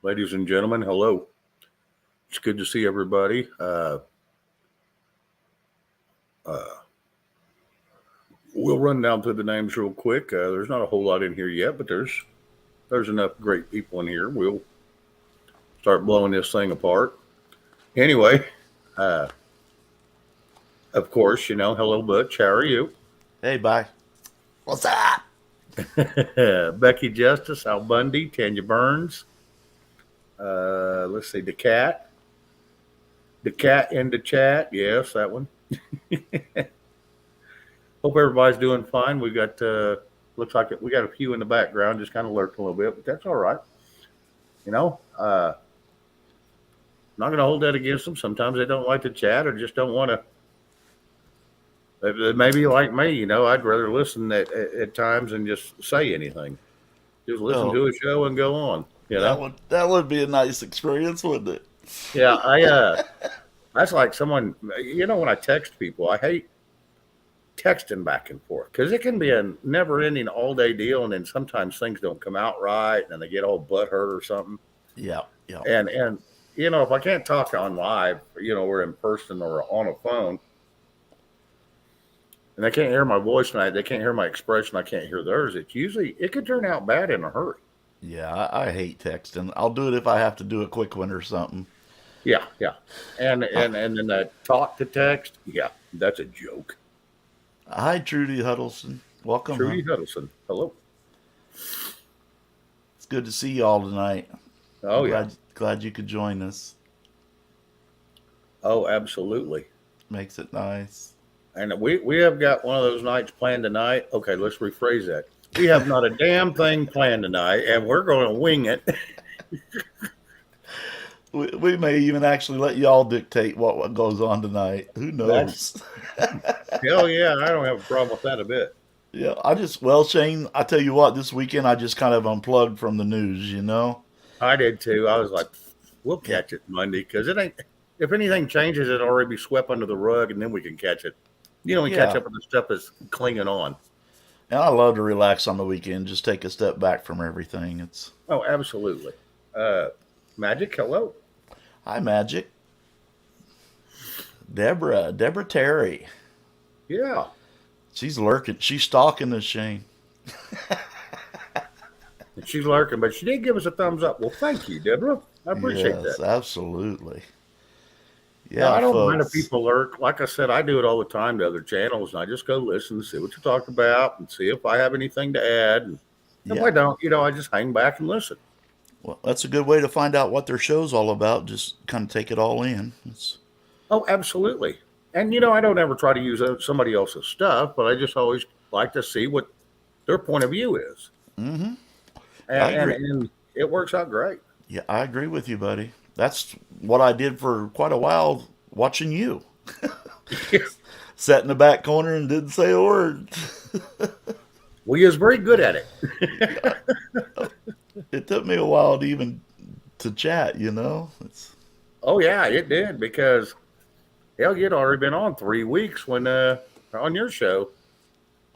Ladies and gentlemen, hello. It's good to see everybody. Uh, we'll run down through the names real quick. There's not a whole lot in here yet, but there's enough great people in here. We'll start blowing this thing apart. Anyway, uh, of course, hello, Butch. How are you? Hey, bye. What's up? Becky Justice, Al Bundy, Tanya Burns. Let's see, the cat in the chat. Yes, that one. Hope everybody's doing fine. We got looks like we got a few in the background, just kind of lurking a little bit, but that's all right. You know, not going to hold that against them. Sometimes they don't like to chat or just don't want to. Maybe like me, I'd rather listen at times and just say anything. Just listen Oh, to a show and go on. You that know. would be a nice experience, wouldn't it? Yeah, that's like someone. When I text people, I hate texting back and forth because it can be a never-ending all-day deal, and then sometimes things don't come out right, and they get all butthurt or something. Yeah, yeah, And if I can't talk on live, or in person or on a phone, and they can't hear my voice and they can't hear my expression, I can't hear theirs. It could turn out bad in a hurry. yeah. I hate texting. I'll do it if I have to do a quick one or something. Yeah, yeah. And Uh, and and then that talk to text, yeah, that's a joke. Hi, Trudy Huddleston. Welcome, Trudy hon. Huddleston, hello. It's good to see y'all tonight. I'm Oh yeah. glad you could join us. Oh, absolutely. Makes it nice. And we have got one of those nights planned tonight. Okay, let's rephrase that. We have not a damn thing planned tonight, and we're going to wing it. We may even actually let y'all dictate what goes on tonight. Who That's knows? hell yeah. I don't have a problem with that a bit. Yeah, well, Shane, I tell you what, this weekend I just kind of unplugged from the news. I did too. I was like, we'll Yeah, catch it Monday because it ain't. If anything changes, it'll already be swept under the rug, and then we can catch it. We catch yeah. up with the stuff that's clinging on. And I love to relax on the weekend, just take a step back from everything. It's Oh, absolutely. Uh, Magic, hello. Hi, Magic, Deborah Terry. Yeah, She's lurking. She's stalking us, Shane. and she's lurking, but she did give us a thumbs up. Well, thank you, Deborah. I appreciate that. Yes, absolutely. No, Yeah, I don't mind if folks. people lurk. Like I said, I do it all the time to other channels, and I just go listen, see what you talk about, and see if I have anything to add. And if Yeah. I don't, I just hang back and listen. Well, that's a good way to find out what their show's all about. Just kind of take it all in. Oh, absolutely. And I don't ever try to use somebody else's stuff, but I just always like to see what their point of view is, Mm-hmm. and I and, agree. and it works out great. Yeah, I agree with you, buddy. That's what I did for quite a while watching you. Sat in the back corner and didn't say a word. We is very good at it. Yeah, it took me a while to even to chat. It's Oh yeah, it did because hell, you'd already been on 3 weeks when on your show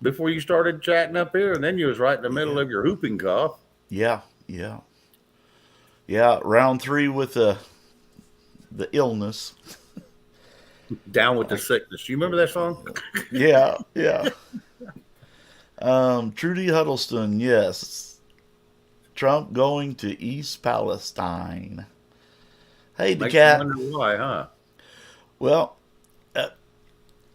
before you started chatting up here, and then you was right in the middle yeah, of your whooping cough. yeah, yeah, yeah. Round three with the illness. Down with the Like, sickness. You remember that song? yeah, yeah. Trudy Huddleston, yes. Trump going to East Palestine. Hey, the Makes you cat. wonder why, huh? Well, uh,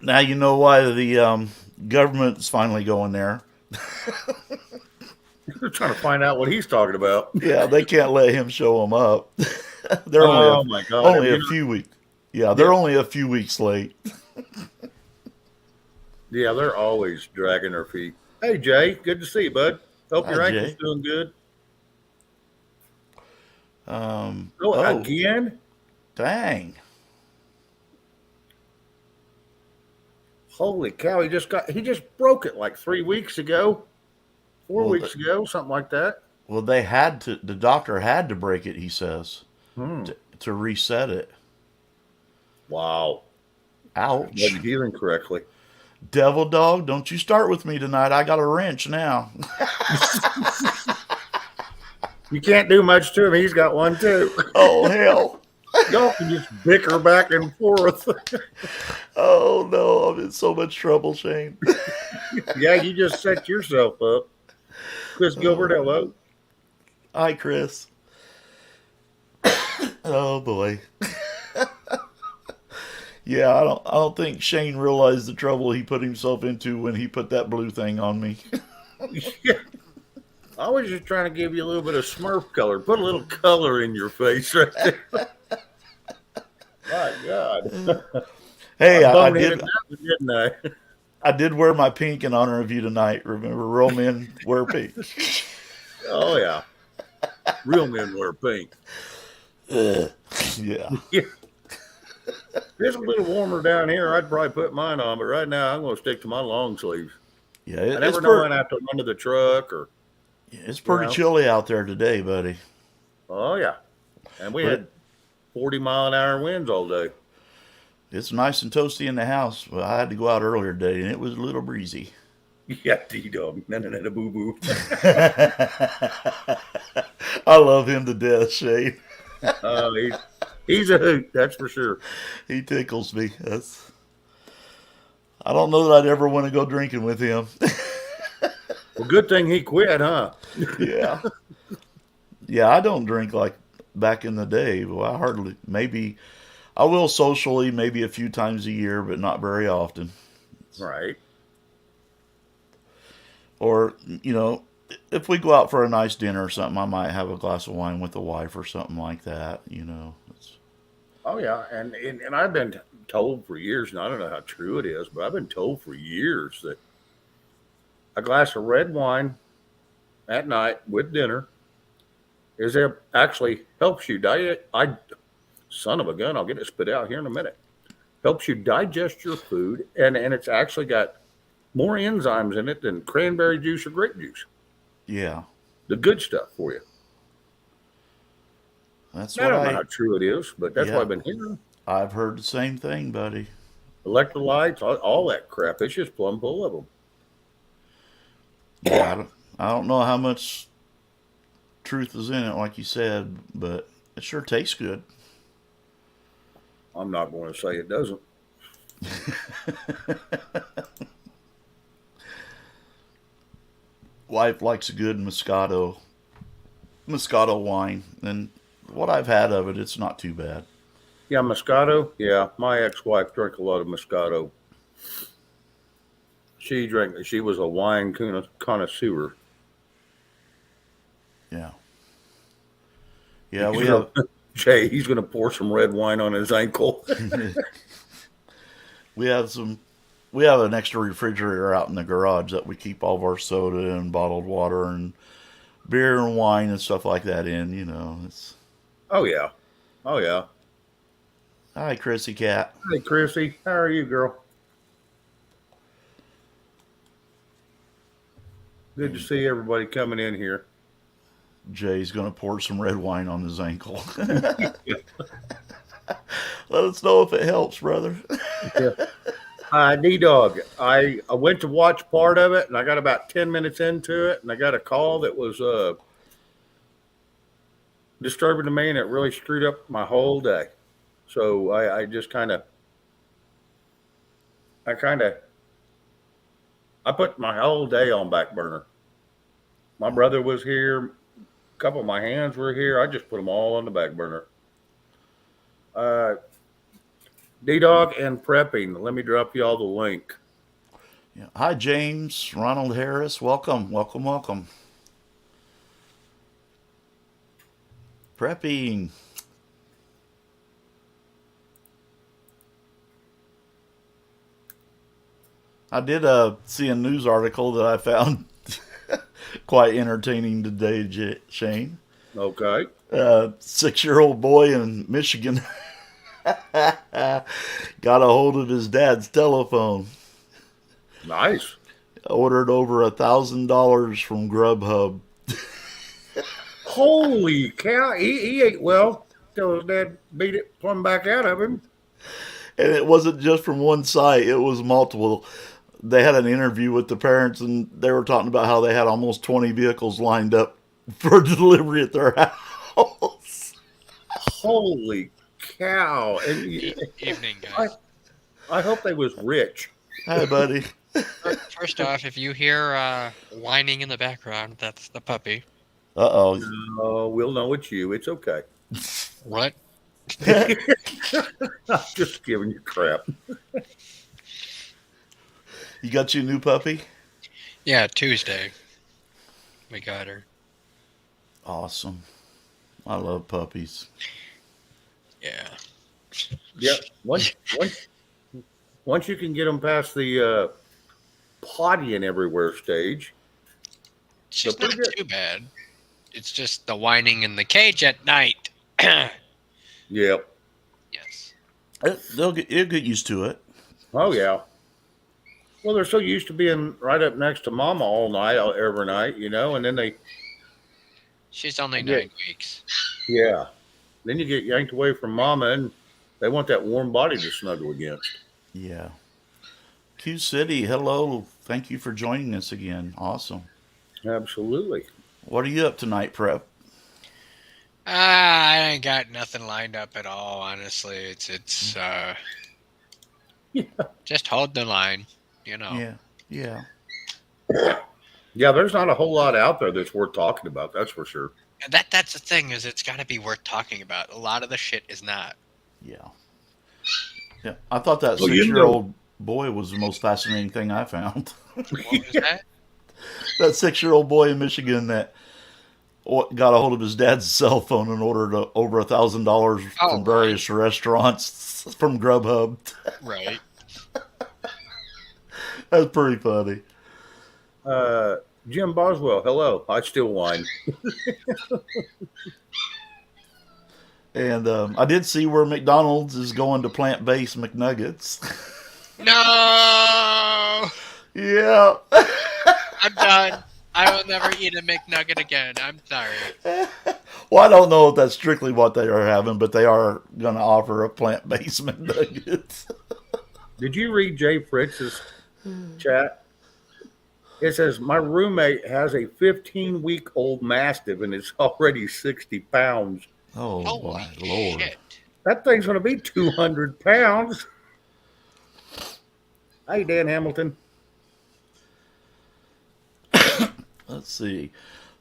now you know why the government's finally going there. We're trying to find out what he's talking about. Yeah, they can't let him show them up. they're Oh my God! Have only a you not? few weeks. Yeah, Yeah, they're only a few weeks late. yeah. They're always dragging their feet. Hey Jay, good to see you, bud. Hope Hi, your ankle's Jay. doing good. Oh, Oh, again? dang. Holy cow! He just broke it like 3 weeks ago, four Well, weeks ago, something like that. they had to. The doctor had to break it. He says Hmm. to reset it. Wow. Ouch. Wasn't healing correctly. Devil dog, don't you start with me tonight. I got a wrench now. You can't do much to him. He's got one too. Oh, hell. Y'all can just bicker back and forth. Oh, no. I'm in so much trouble, Shane. Yeah, you just set yourself up. Chris Gilbert, hello. Hi, Chris. Oh, boy. Yeah, I don't think Shane realized the trouble he put himself into when he put that blue thing on me. Yeah, I was just trying to give you a little bit of Smurf color. Put a little color in your face right there. My God. I Hey, boneheaded that one, didn't I? I did wear my pink in honor of you tonight. Remember, real men wear pink. Oh, yeah. Real men wear pink. Yeah. Yeah. It's a little warmer down here. I'd probably put mine on, but right now I'm going to stick to my long sleeves. Yeah, I never know when I have to run to the truck or, it's you pretty know. chilly out there today, buddy. Oh, yeah. And we But had 40-mile-an-hour winds all day. it's nice and toasty in the house. But I had to go out earlier today, and it was a little breezy. Yeah, D-dog. No, boo boo. I love him to death, Shane. Uh, he's a hoot, that's for sure. He tickles me. I don't know that I'd ever want to go drinking with him. Well, good thing he quit, huh? Yeah. Yeah, I don't drink like back in the day. Well, maybe I will socially, maybe a few times a year, but not very often. Right. Or, if we go out for a nice dinner or something, I might have a glass of wine with the wife or something like that. Oh, yeah. And I've been told for years, and I don't know how true it is, but I've been told for years that a glass of red wine at night with dinner actually helps you diet. Son of a gun, I'll get it spit out here in a minute. Helps you digest your food, and it's actually got more enzymes in it than cranberry juice or grape juice. Yeah, The good stuff for you. that's I what don't know how true it is, but that's what yeah, I've been hearing. I've heard the same thing, buddy. Electrolytes, all that crap. It's just plumb full of them. Yeah, I don't know how much truth is in it, like you said, but it sure tastes good. I'm not going to say it doesn't. Wife likes a good Moscato wine, and what I've had of it, it's not too bad. Yeah, Moscato. Yeah, my ex-wife drank a lot of Moscato. She was a wine connoisseur. Yeah, yeah, He's we have gonna, Jay, he's going to pour some red wine on his ankle. we have some we have an extra refrigerator out in the garage that we keep all of our soda and bottled water and beer and wine and stuff like that in. It's Oh, yeah. Oh, yeah. hi, Chrissy Cat. Hey, Chrissy, how are you, girl? Good to see everybody coming in here. Jay's gonna pour some red wine on his ankle. Let us know if it helps, brother. Yeah. D-Dog, I went to watch part of it, and I got about 10 minutes into it, and I got a call that was disturbing to me, and it really screwed up my whole day. So I just I put my whole day on back burner. My brother was here. A couple of my hands were here. I just put them all on the back burner. Uh, D-Dog and prepping. Let me drop you all the link. Yeah. Hi, James Ronald Harris. Welcome, welcome, welcome. Prepping. I did see a news article that I found quite entertaining today, Shane. Okay. 6-year-old boy in Michigan got a hold of his dad's telephone. Nice. Ordered over $1,000 from Grubhub. Holy cow. He ate well till his dad beat it plumb back out of him. And it wasn't just from one site, it was multiple. They had an interview with the parents, and they were talking about how they had almost 20 vehicles lined up for delivery at their house. Holy cow! And Evening, I, guys. I hope they was rich. Hi, buddy. First off, if you hear whining in the background, that's the puppy. Uh Oh, we'll know it's you. It's okay. What? oh. I'm just giving you crap. You got your new puppy? Yeah, Tuesday. We got her. Awesome. I love puppies. Yeah. Yep. Once you can get them past the pottying everywhere stage, She's they're not pretty good. too bad. It's just the whining in the cage at night. Yes. Yep. They'll get used to it. Oh yeah. Well, they're so used to being right up next to Mama all night, every night, and then She's only Yeah. 9 weeks. yeah, then you get yanked away from Mama, and they want that warm body to snuggle against. Yeah. Q City, hello. Thank you for joining us again. Awesome. Absolutely. What are you up tonight, Prep? I ain't got nothing lined up at all, honestly. It's just hold the line, Yeah. Yeah. Yeah, there's not a whole lot out there that's worth talking about. That's for sure. And that's the thing, is it's got to be worth talking about. A lot of the shit is not. Yeah. Yeah. I thought that Well, you 6-year-old boy was the most fascinating thing I found. What was that? That 6-year-old boy in Michigan that got a hold of his dad's cell phone and ordered over $1,000 Oh, from various restaurants from Grubhub. Right. That's pretty funny. Jim Boswell, hello. I still whine. And I did see where McDonald's is going to plant-based McNuggets. No! Yeah. I'm done. I will never eat a McNugget again. I'm sorry. Well, I don't know if that's strictly what they are having, but they are going to offer a plant-based McNuggets. Did you read Jay Fritz's chat? It says, my roommate has a 15-week-old Mastiff and it's already 60 pounds. Oh, Holy my Lord. shit. That thing's going to be 200 pounds. Hey, Dan Hamilton. Let's see.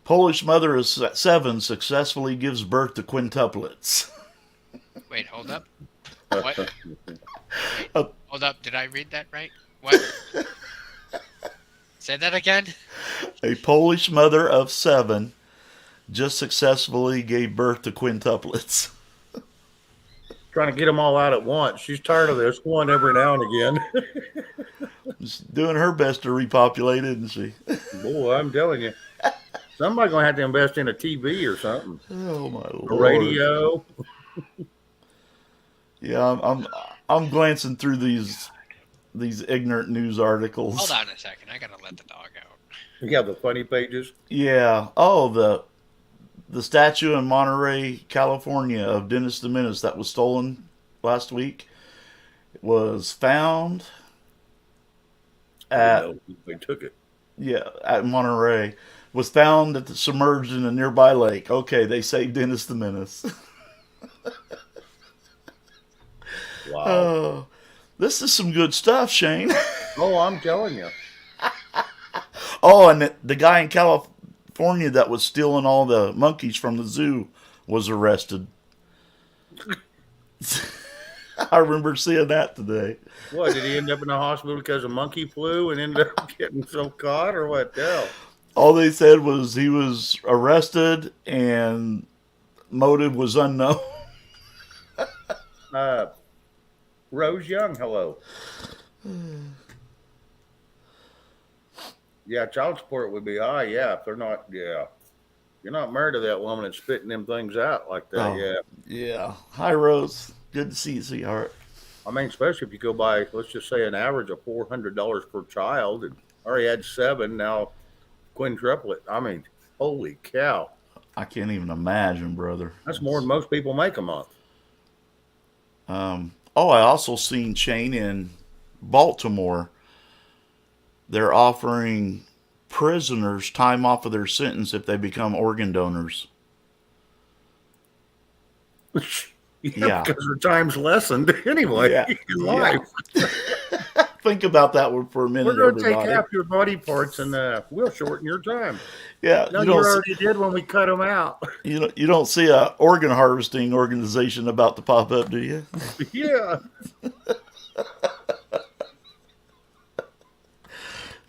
Polish mother of 7 successfully gives birth to quintuplets. Wait, hold up. What? Wait, hold up. Did I read that right? What? Say that again? A Polish mother of 7 just successfully gave birth to quintuplets. Trying to get them all out at once. She's tired of this one every now and again. Just doing her best to repopulate, isn't she? Boy, I'm telling you. Somebody's going to have to invest in a TV or something. Oh, my Lord. A radio. Yeah, I'm glancing through these ignorant news articles. Hold on a second. I gotta let the dog out. Yeah, the funny pages. Yeah. Oh, the statue in Monterey, California of Dennis the Menace that was stolen last week was found at They took it. at Monterey. Was found at submerged in a nearby lake. Okay, they saved Dennis the Menace. Wow. This is some good stuff, Shane. Oh, I'm telling you. Oh, and the guy in California that was stealing all the monkeys from the zoo was arrested. I remember seeing that today. What, did he end up in the hospital because of monkey flu and ended up getting so caught, or what the hell? All they said was he was arrested and motive was unknown. Rose Young, hello. Yeah, child support would be high. Yeah, if they're not. Yeah, you're not married to that woman that's spitting them things out like that. Oh. Yeah, Yeah. Hi, Rose. Good to see you, sweetheart. I mean, especially if you go by, let's just say, an average of $400 per child, and already had 7, now quintuplet. I mean, holy cow, I can't even imagine, brother. that's more than most people make a month. Oh, I also seen Shane in Baltimore. They're offering prisoners time off of their sentence if they become organ donors. Yeah. Because their time's lessened anyway Yeah. in life. Think about that one for a minute, We're going to take everybody. half your body parts and we'll shorten your time. Yeah, No, you already did when we cut them out. You don't see a organ harvesting organization about to pop up, do you? Yeah.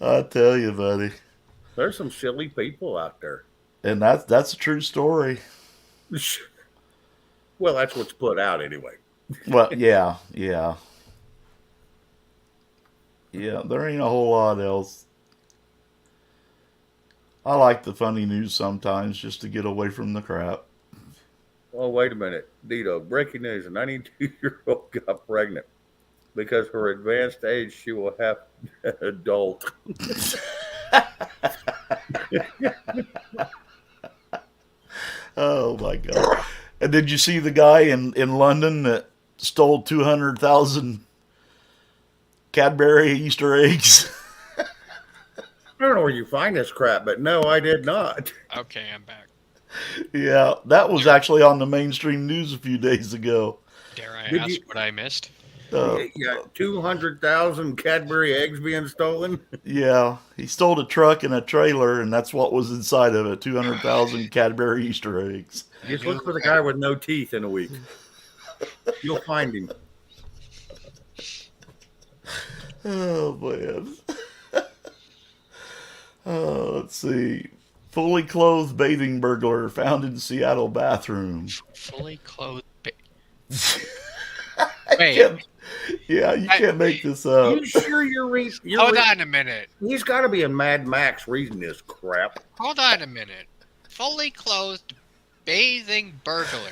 I tell you, buddy. There's some silly people out there. And that's a true story. Well, that's what's put out anyway. Well, yeah. Yeah, there ain't a whole lot else. I like the funny news sometimes just to get away from the crap. Oh, wait a minute. Dito, breaking news. A 92-year-old got pregnant. Because her advanced age, she will have an adult. Oh, my God. And did you see the guy in London that stole 200,000 Cadbury Easter eggs? I don't know where you find this crap, but no, I did not. Okay, I'm back. Yeah, that was actually on the mainstream news a few days ago. Dare I Did ask you- what I missed? Yeah, 200,000 Cadbury eggs being stolen. Yeah, he stole a truck and a trailer, and that's what was inside of it, 200,000 Cadbury Easter eggs. Just look for the guy with no teeth in a week. You'll find him. Oh, man. Let's see. Fully clothed bathing burglar found in Seattle bathroom. Fully clothed. Wait. Yeah, you can't make this up. You sure you're reading? Hold on a minute. He's got to be in Mad Max reading this crap. Hold on a minute. Fully clothed bathing burglar.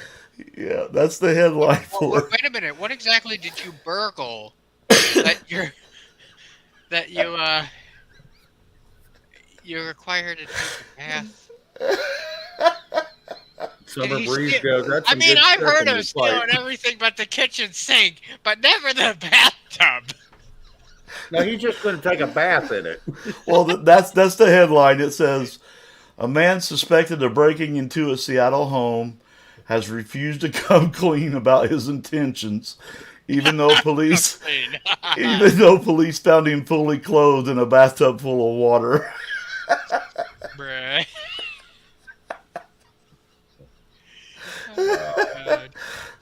Yeah, that's the headline for it. Wait a minute. What exactly did you burgle that you required to take a bath? Summer Did he breeze steal- goes. That's I some mean, good I've stuff heard in of this stealing fight. everything but the kitchen sink, but never the bathtub. No, he's just going to take a bath in it. Well, that's the headline. It says, a man suspected of breaking into a Seattle home has refused to come clean about his intentions, even though police found him fully clothed in a bathtub full of water. Bruh.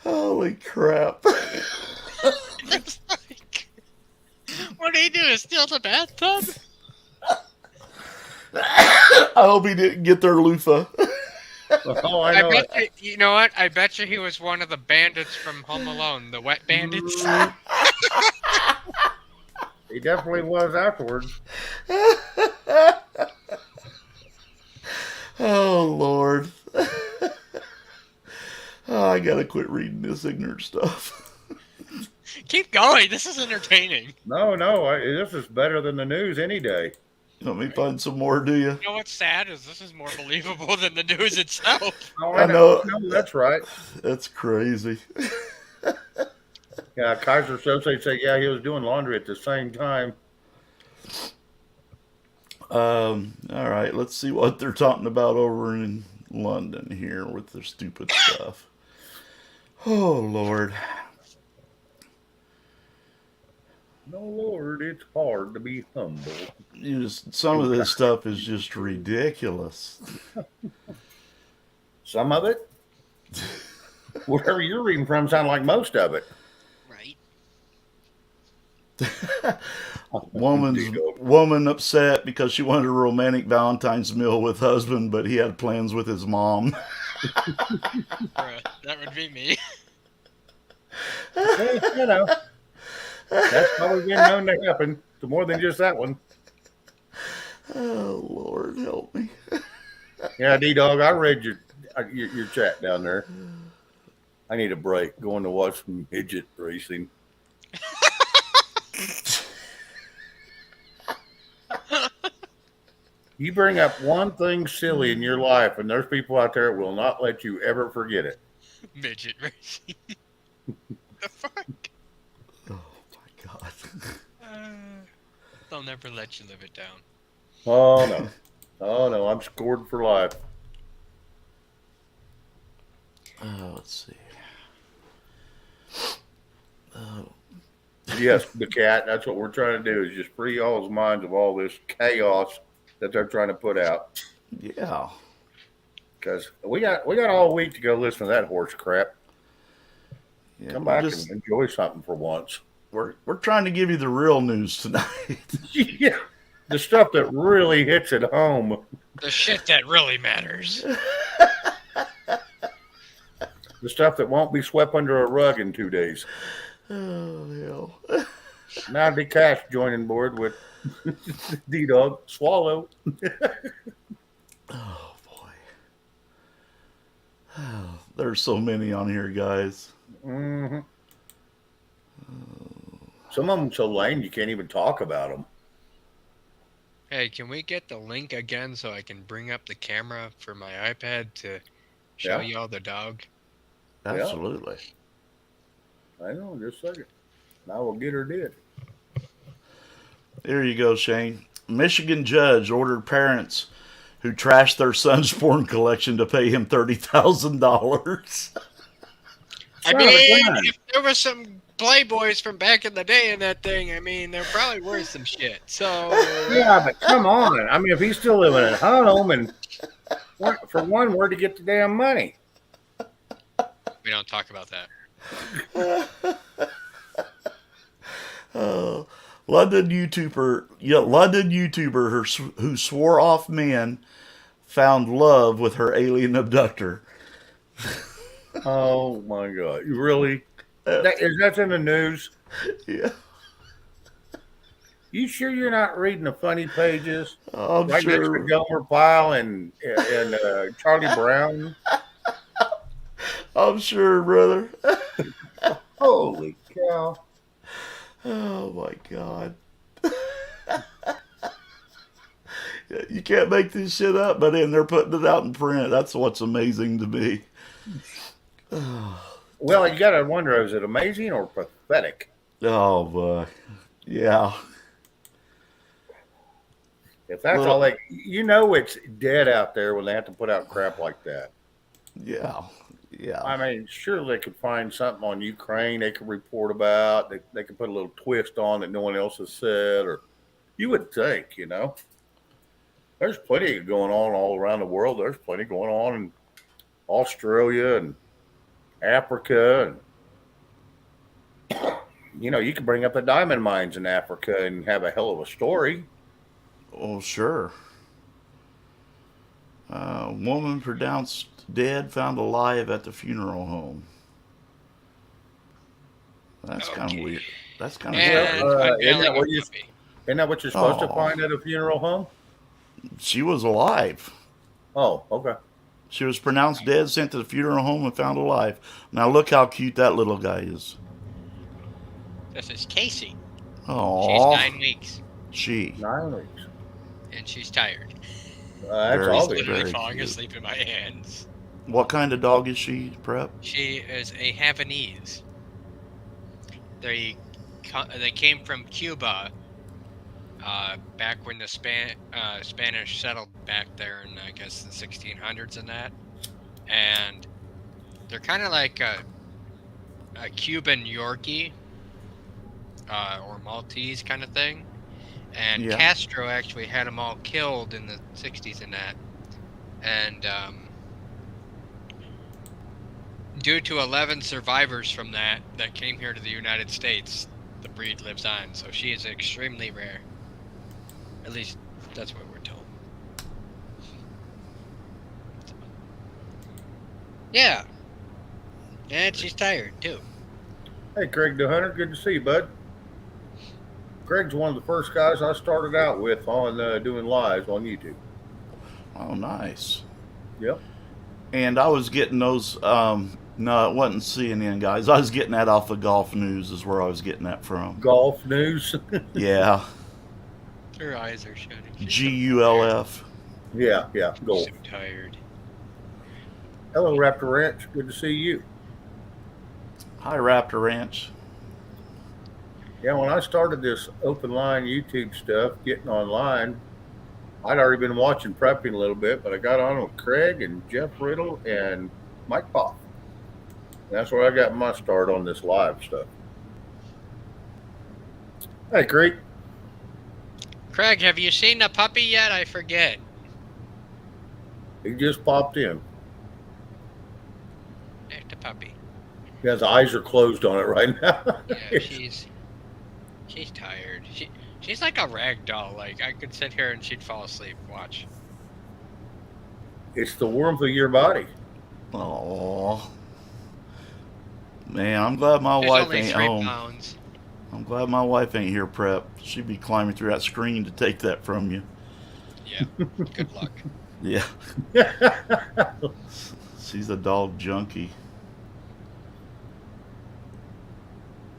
Holy crap. It's like, what did he do? Steal the bathtub? I hope he didn't get their loofah. Oh, I know. You know what? I bet you he was one of the bandits from Home Alone, the wet bandits. He definitely was afterwards. Oh, Lord. Oh, I gotta quit reading this ignorant stuff. Keep going. This is entertaining. No, this is better than the news any day. Let me find some more, do you? You know what's sad is this is more believable than the news itself. Oh, I know. No, that's right. That's crazy. Yeah, Kaiser Sose said, yeah, he was doing laundry at the same time. All right, let's see what they're talking about over in London here with their stupid stuff. Oh, Lord. No, Lord, it's hard to be humble. Some of this stuff is just ridiculous. Some of it? Whatever you're reading from sound like most of it. Right. Woman upset because she wanted a romantic Valentine's meal with husband, but he had plans with his mom. Bruh, that would be me. Hey, you know, that's probably been known to happen to more than just that one. Oh, Lord, help me. Yeah, D-Dog, I read your chat down there. I need a break. Going to watch some midget racing. You bring up one thing silly in your life, and there's people out there that will not let you ever forget it. Midget racing. The fuck? Oh, my God. They'll never let you live it down. Oh no. Oh no, I'm scored for life. Let's see. Yes, the cat. That's what we're trying to do is just free y'all's minds of all this chaos that they're trying to put out. Yeah. Because we got all week to go listen to that horse crap. Yeah. Come We're back and just enjoy something for once. we're trying to give you the real news tonight. Yeah, the stuff that really hits at home. The shit that really matters. The stuff that won't be swept under a rug in 2 days. Oh hell. Now D Cash joining board with D Dog Swallow. Oh boy. There's so many on here, guys. Hmm. Some of them so lame you can't even talk about them. Hey, can we get the link again so I can bring up the camera for my iPad to show Yeah. y'all the dog? Absolutely. Hang on just a second. I will get her did. Here you go, Shane. Michigan judge ordered parents who trashed their son's porn collection to pay him $30,000. I Son of a mean, gun. if there was some Playboys from back in the day in that thing, I mean, they're probably worth some shit. So, Yeah, but come on. I mean, if he's still living at home, and for one, where'd he get the damn money? we don't talk about that. London YouTuber who swore off men found love with her alien abductor. Oh my God! You really? That's in the news? Yeah, You sure you're not reading the funny pages I'm right next to sure. Gomer Pyle and Charlie Brown? I'm sure, brother. Holy cow! Oh my God. You can't make this shit up, but then they're putting it out in print. That's what's amazing to me. Well, you got to wonder: is it amazing or pathetic? Oh boy. Yeah. If that's all they, it's dead out there when they have to put out crap like that. Yeah. Yeah. I mean, sure they could find something on Ukraine they could report about. They could put a little twist on that no one else has said, or you would think, there's plenty going on all around the world. There's plenty going on in Australia and Africa, and you can bring up the diamond mines in Africa and have a hell of a story. Oh, sure. Woman pronounced dead found alive at the funeral home. That's kind of Okay. weird. That's kind of And weird. unveiling a puppy. Isn't that what you're supposed to Oh, find at a funeral home? she was alive. Oh, okay. She was pronounced dead, sent to the funeral home, and found alive. Now look how cute that little guy is. This is Casey. She's Oh, 9 weeks, she. 9 weeks. and she's tired. That's Very, all. Literally very falling cute. asleep in my hands. What kind of dog is she, Prep? She is a Havanese. They came from Cuba back when the Spanish settled back there in, I guess, the 1600s and that. And they're kind of like a Cuban Yorkie or Maltese kind of thing. And Yeah. Castro actually had them all killed in the 60s and that. And due to 11 survivors from that came here to the United States, the breed lives on. So she is extremely rare. At least that's what we're told. Yeah. And she's tired too. Hey, Craig the Hunter, good to see you, bud. Craig's one of the first guys I started out with on doing lives on YouTube. Oh, nice. Yep. And I was getting those. No, it wasn't CNN guys. I was getting that off the Golf News. Is where I was getting that from. Golf news. Yeah. Her eyes are shutting. GULF. Yeah, golf. So tired. Hello, Raptor Ranch. Good to see you. Hi, Raptor Ranch. Yeah, when I started this open line YouTube stuff, getting online, I'd already been watching prepping a little bit, but I got on with Craig and Jeff Riddle and Mike Poff. That's where I got my start on this live stuff. Hey, Craig. Craig, have you seen the puppy yet? I forget. He just popped in. There's the puppy. Yeah, his eyes are closed on it right now. Yeah, she's tired. She's like a rag doll. Like I could sit here and she'd fall asleep. Watch. It's the warmth of your body. Oh, man, I'm glad my She's wife only ain't 3 home. pounds. I'm glad my wife ain't here, Prep. She'd be climbing through that screen to take that from you. Yeah. Good luck. Yeah, she's a dog junkie.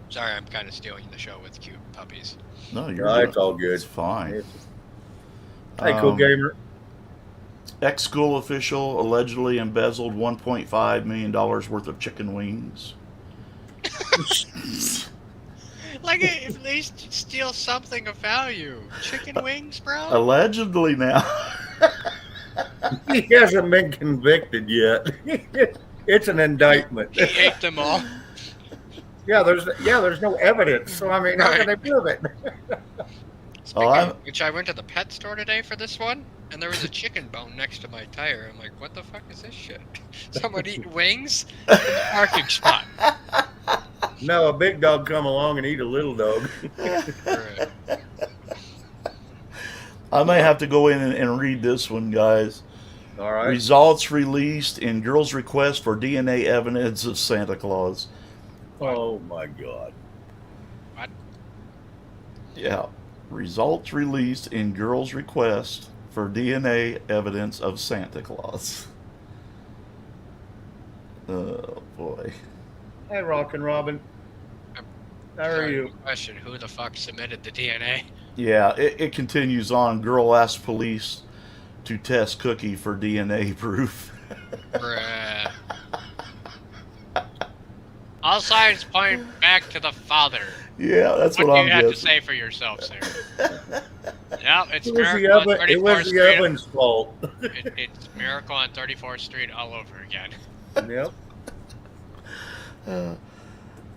Sorry, I'm kind of stealing the show with cute puppies. No, you're No, good. it's all good. It's fine. Hey, cool gamer. Ex-school official allegedly embezzled $1.5 million worth of chicken wings. Like at least steal something of value. Chicken wings, bro. Allegedly now. He hasn't been convicted yet. It's an indictment. He ate them all. Yeah, there's no evidence. So I mean, how can they prove it? Speaking I'm- of which, I went to the pet store today for this one, and there was a chicken bone next to my tire. I'm like, what the fuck is this shit? Someone eating wings in the parking spot. No, a big dog come along and eat a little dog. Right. I may have to go in and read this one, guys. All right. Results released in girl's request for DNA evidence of Santa Claus. Oh my God. What? Yeah. Results released in girl's request for DNA evidence of Santa Claus. Oh, boy. Hey, Rockin' Robin. How are Sorry, you? question: who the fuck submitted the DNA? Yeah, it continues on. Girl asked police to test cookie for DNA proof. Bruh. All signs point back to the father. Yeah, that's What what do I'm you have to guessing. say for yourself, sir? Yeah, it's It was the Miracle on oven. It 34th was the Street. oven's fault. It's Miracle on 34th Street all over again. Yep.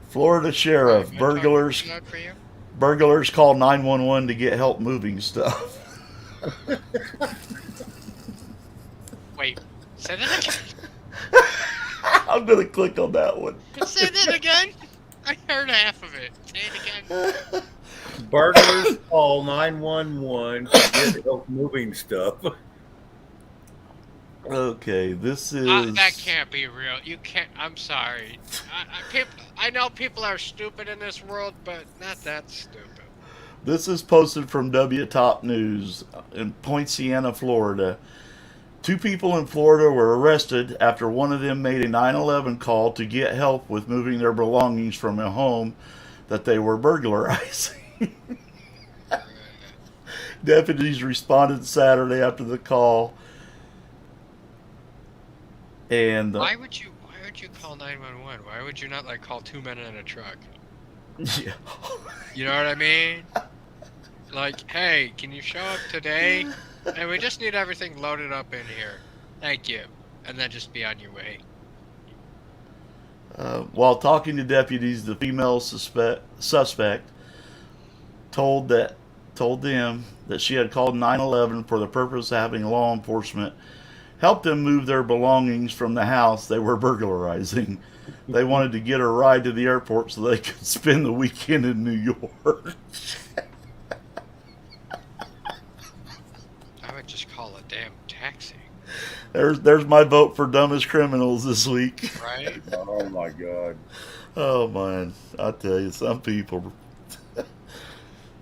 Florida sheriff, Am I burglars talking too loud for you? burglars call 911 to get help moving stuff. Wait, say that again. I'm gonna click on that one. Say that again. I heard half of it. Say it again. Burglars call 911 to get help moving stuff. Okay, this is That can't be real. You can't. I'm sorry. I know people are stupid in this world, but not that stupid. This is posted from W Top News in Poinciana, Florida. 2 people in Florida were arrested after one of them made a 911 call to get help with moving their belongings from a home that they were burglarizing. Deputies responded Saturday after the call. And Why would you call 911? Why would you not like call 2 men in a truck? yeah. You know what I mean? Like, hey, can you show up today? And we just need everything loaded up in here. Thank you. And then just be on your way. While talking to deputies, the female suspect told them that she had called 911 for the purpose of having law enforcement help them move their belongings from the house they were burglarizing. They wanted to get a ride to the airport so they could spend the weekend in New York. I would just call a damn taxi, There's my vote for dumbest criminals this week. right? Oh my God. Oh man, I tell you, some people.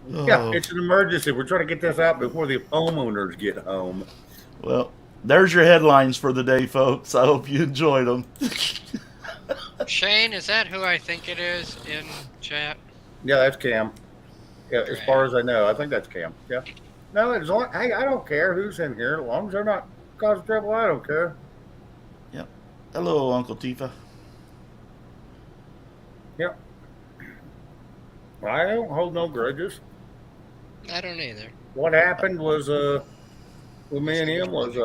Yeah, Oh, it's an emergency. We're trying to get this out before the homeowners get home. well, there's your headlines for the day, folks. I hope you enjoyed them. Shane, is that who I think it is in chat? Yeah, that's Cam. Yeah, as far as I know, I think that's Cam. Yeah. No, as long, hey, I don't care who's in here. As long as they're not causing trouble, I don't care. Yep. Hello, Uncle Tifa. Yep. I don't hold no grudges. I don't either. What happened was with me and him was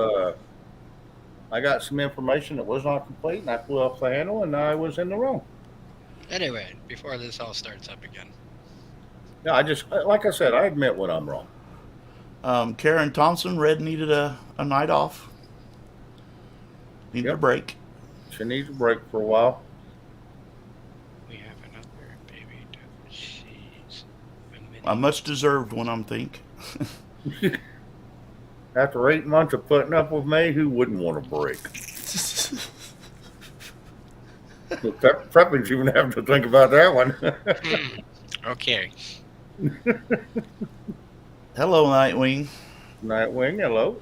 I got some information that was not complete, and I flew off the handle, and I was in the wrong. Anyway, before this all starts up again. Yeah, I just like I said, I admit when I'm wrong. Karen Thompson, Red needed a night off. Needed a Yep. break. She needs a break for a while. We have another baby duck. She's a mini. A much deserved one, I'm think. After 8 months of putting up with me, who wouldn't want a break? Probably didn't even have to think about that one. Okay. Hello, Nightwing. Nightwing, hello.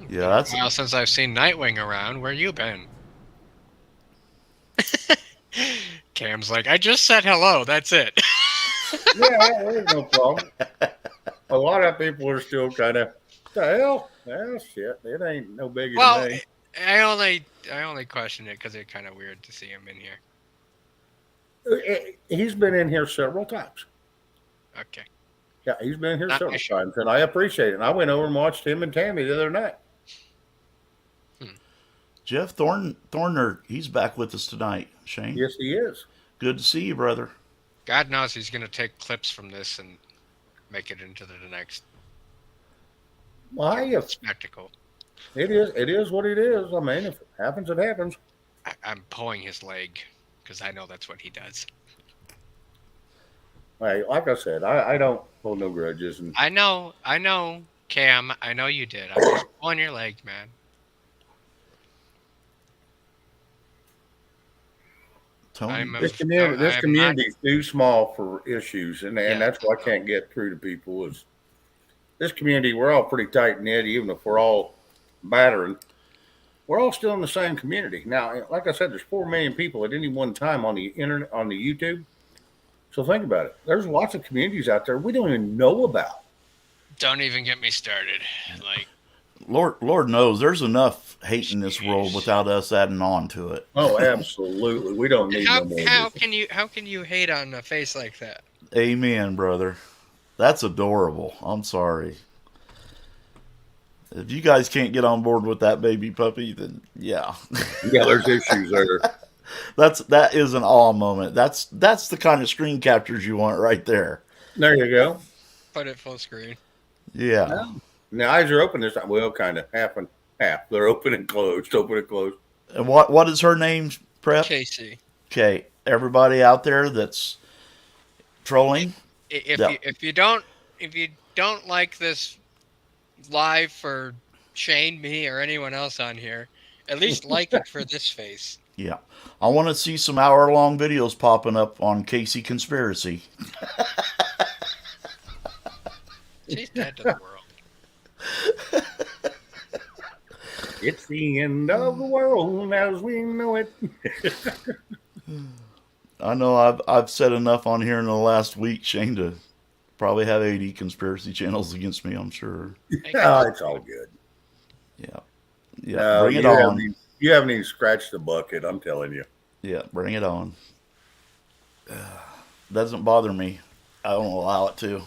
Yeah, that's Well, since I've seen Nightwing around, where you been? Cam's like, I just said hello. That's it. Yeah, there's no problem. A lot of people are still kind of, the hell? Well, shit, it ain't no biggie Well, to me. I only question it because it's kind of weird to see him in here. He's been in here several times. Okay. Yeah, he's been here Not several issue. times, and I appreciate it. And I went over and watched him and Tammy the other night. Jeff Thorner. He's back with us tonight, Shane. Yes, he is. Good to see you, brother. God knows he's gonna take clips from this and make it into the next Well, spectacle. it is what it is. I mean, if it happens, it happens. I'm pulling his leg because I know that's what he does. Hey, like I said, I don't hold no grudges, and I know, Cam. I know you did. I'm just pulling your leg, man. Tony. this community is too small for issues, and Yeah. that's why I can't get through to people. Is this community? We're all pretty tight knit, even if we're all battering. We're all still in the same community. Now, like I said, there's 4 million people at any one time on the internet, on the YouTube. So think about it. There's lots of communities out there we don't even know about. Don't even get me started. Like, Lord knows there's enough hate in this world without us adding on to it. Oh, absolutely. We don't need no more. how can you hate on a face like that? Amen, brother. That's adorable. I'm sorry. If you guys can't get on board with that baby puppy, then yeah. Yeah, there's issues there. That is an awe moment. That's the kind of screen captures you want right there. There you go. Put it full screen. Yeah. Well, and the eyes are open this time. Well, kind of half and half. They're open and closed. Open and closed. And what is her name, Prep? Casey. Okay. Everybody out there that's trolling. If you don't like this live for Shane, me, or anyone else on here, at least like it for this face. Yeah. I want to see some hour-long videos popping up on Casey Conspiracy. She's dead to the world. It's the end of the world as we know it. I know I've said enough on here in the last week, Shane, to probably have 80 conspiracy channels against me, I'm sure. Oh, it's all good. Yeah. Yeah. No, Bring it on. You haven't even scratched the bucket, I'm telling you. Yeah, bring it on. Doesn't bother me. I don't allow it to.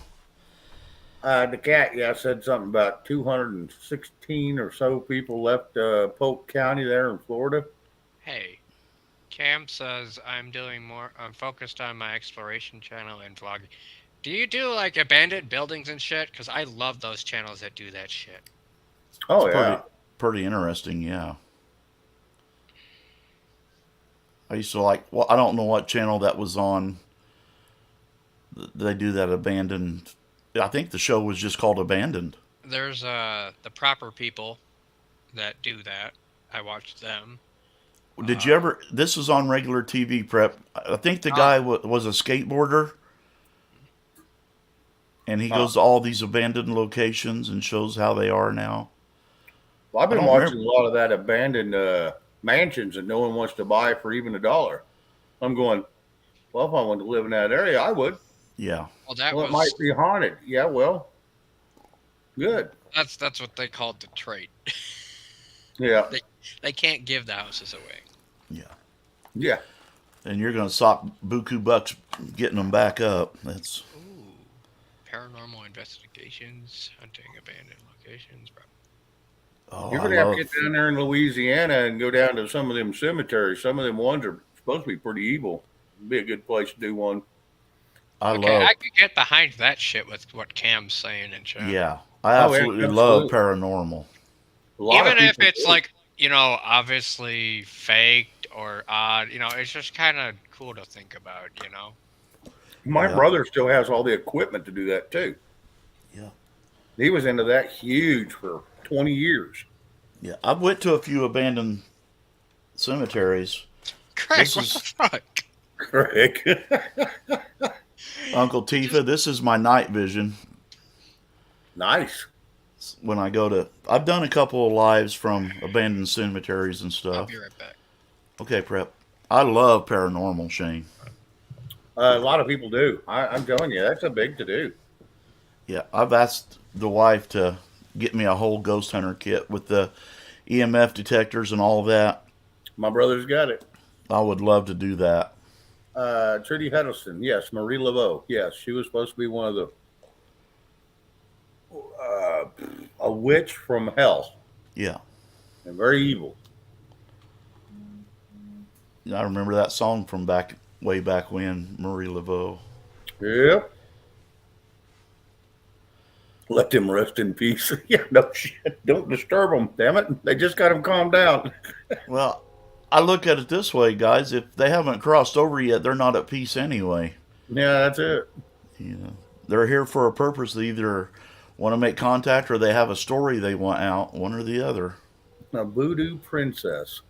The cat, yeah, said something about 216 or so people left Polk County there in Florida. Hey, Cam says I'm focused on my exploration channel and vlogging. Do you do like abandoned buildings and shit? Because I love those channels that do that shit. Oh, It's yeah. pretty interesting, yeah. I used to like, well, I don't know what channel that was on. They do that abandoned. I think the show was just called Abandoned. There's the proper people that do that. I watched them. Did you ever? This was on regular TV, Prep. I think the guy was a skateboarder, and he goes to all these abandoned locations and shows how they are now. Well, I've been I don't watching a lot of that abandoned mansions that no one wants to buy for even $1. I'm going, well, if I wanted to live in that area, I would. Yeah. Well, It might be haunted. Yeah, well, good. That's what they call Detroit. Yeah. They can't give the houses away. Yeah. Yeah. And you're going to sock buku bucks getting them back up. That's Ooh. Paranormal investigations, hunting abandoned locations. Oh, You're I going to have to get love. down there in Louisiana and go down to some of them cemeteries. Some of them ones are supposed to be pretty evil. Be a good place to do one. I Okay, I love. could get behind that shit with what Cam's saying in chat. Yeah, I Oh yeah, absolutely love absolutely. paranormal. A lot of Even if people it's do. like, obviously faked or odd, it's just kind of cool to think about. My Yeah, brother still has all the equipment to do that too. yeah, He was into that huge for 20 years. yeah. I've went to a few abandoned cemeteries. Craig, This what the is fuck? Correct. Uncle You just, Tifa. This is my night vision Nice. when I go to. I've done a couple of lives from abandoned cemeteries and I'll be stuff. right back. Okay, prep. I love paranormal, Shane. A lot of people do. I'm telling you, that's a big to do. Yeah, I've asked the wife to get me a whole ghost hunter kit with the EMF detectors and all of that. My brother's got it. I would love to do that. Trudy Huddleston, yes. Marie Laveau, yes. She was supposed to be one of the uh, a witch from hell Yeah, and very evil. I remember that song from back way back when, Marie Laveau. Yep. Let them rest in peace. Yeah, no shit. Don't disturb them. Damn it. They just got them calmed down. Well, I look at it this way, guys. If they haven't crossed over yet, they're not at peace anyway. Yeah, that's it. You know, they're here for a purpose. They either want to make contact or they have a story they want out, one or the other. A voodoo princess.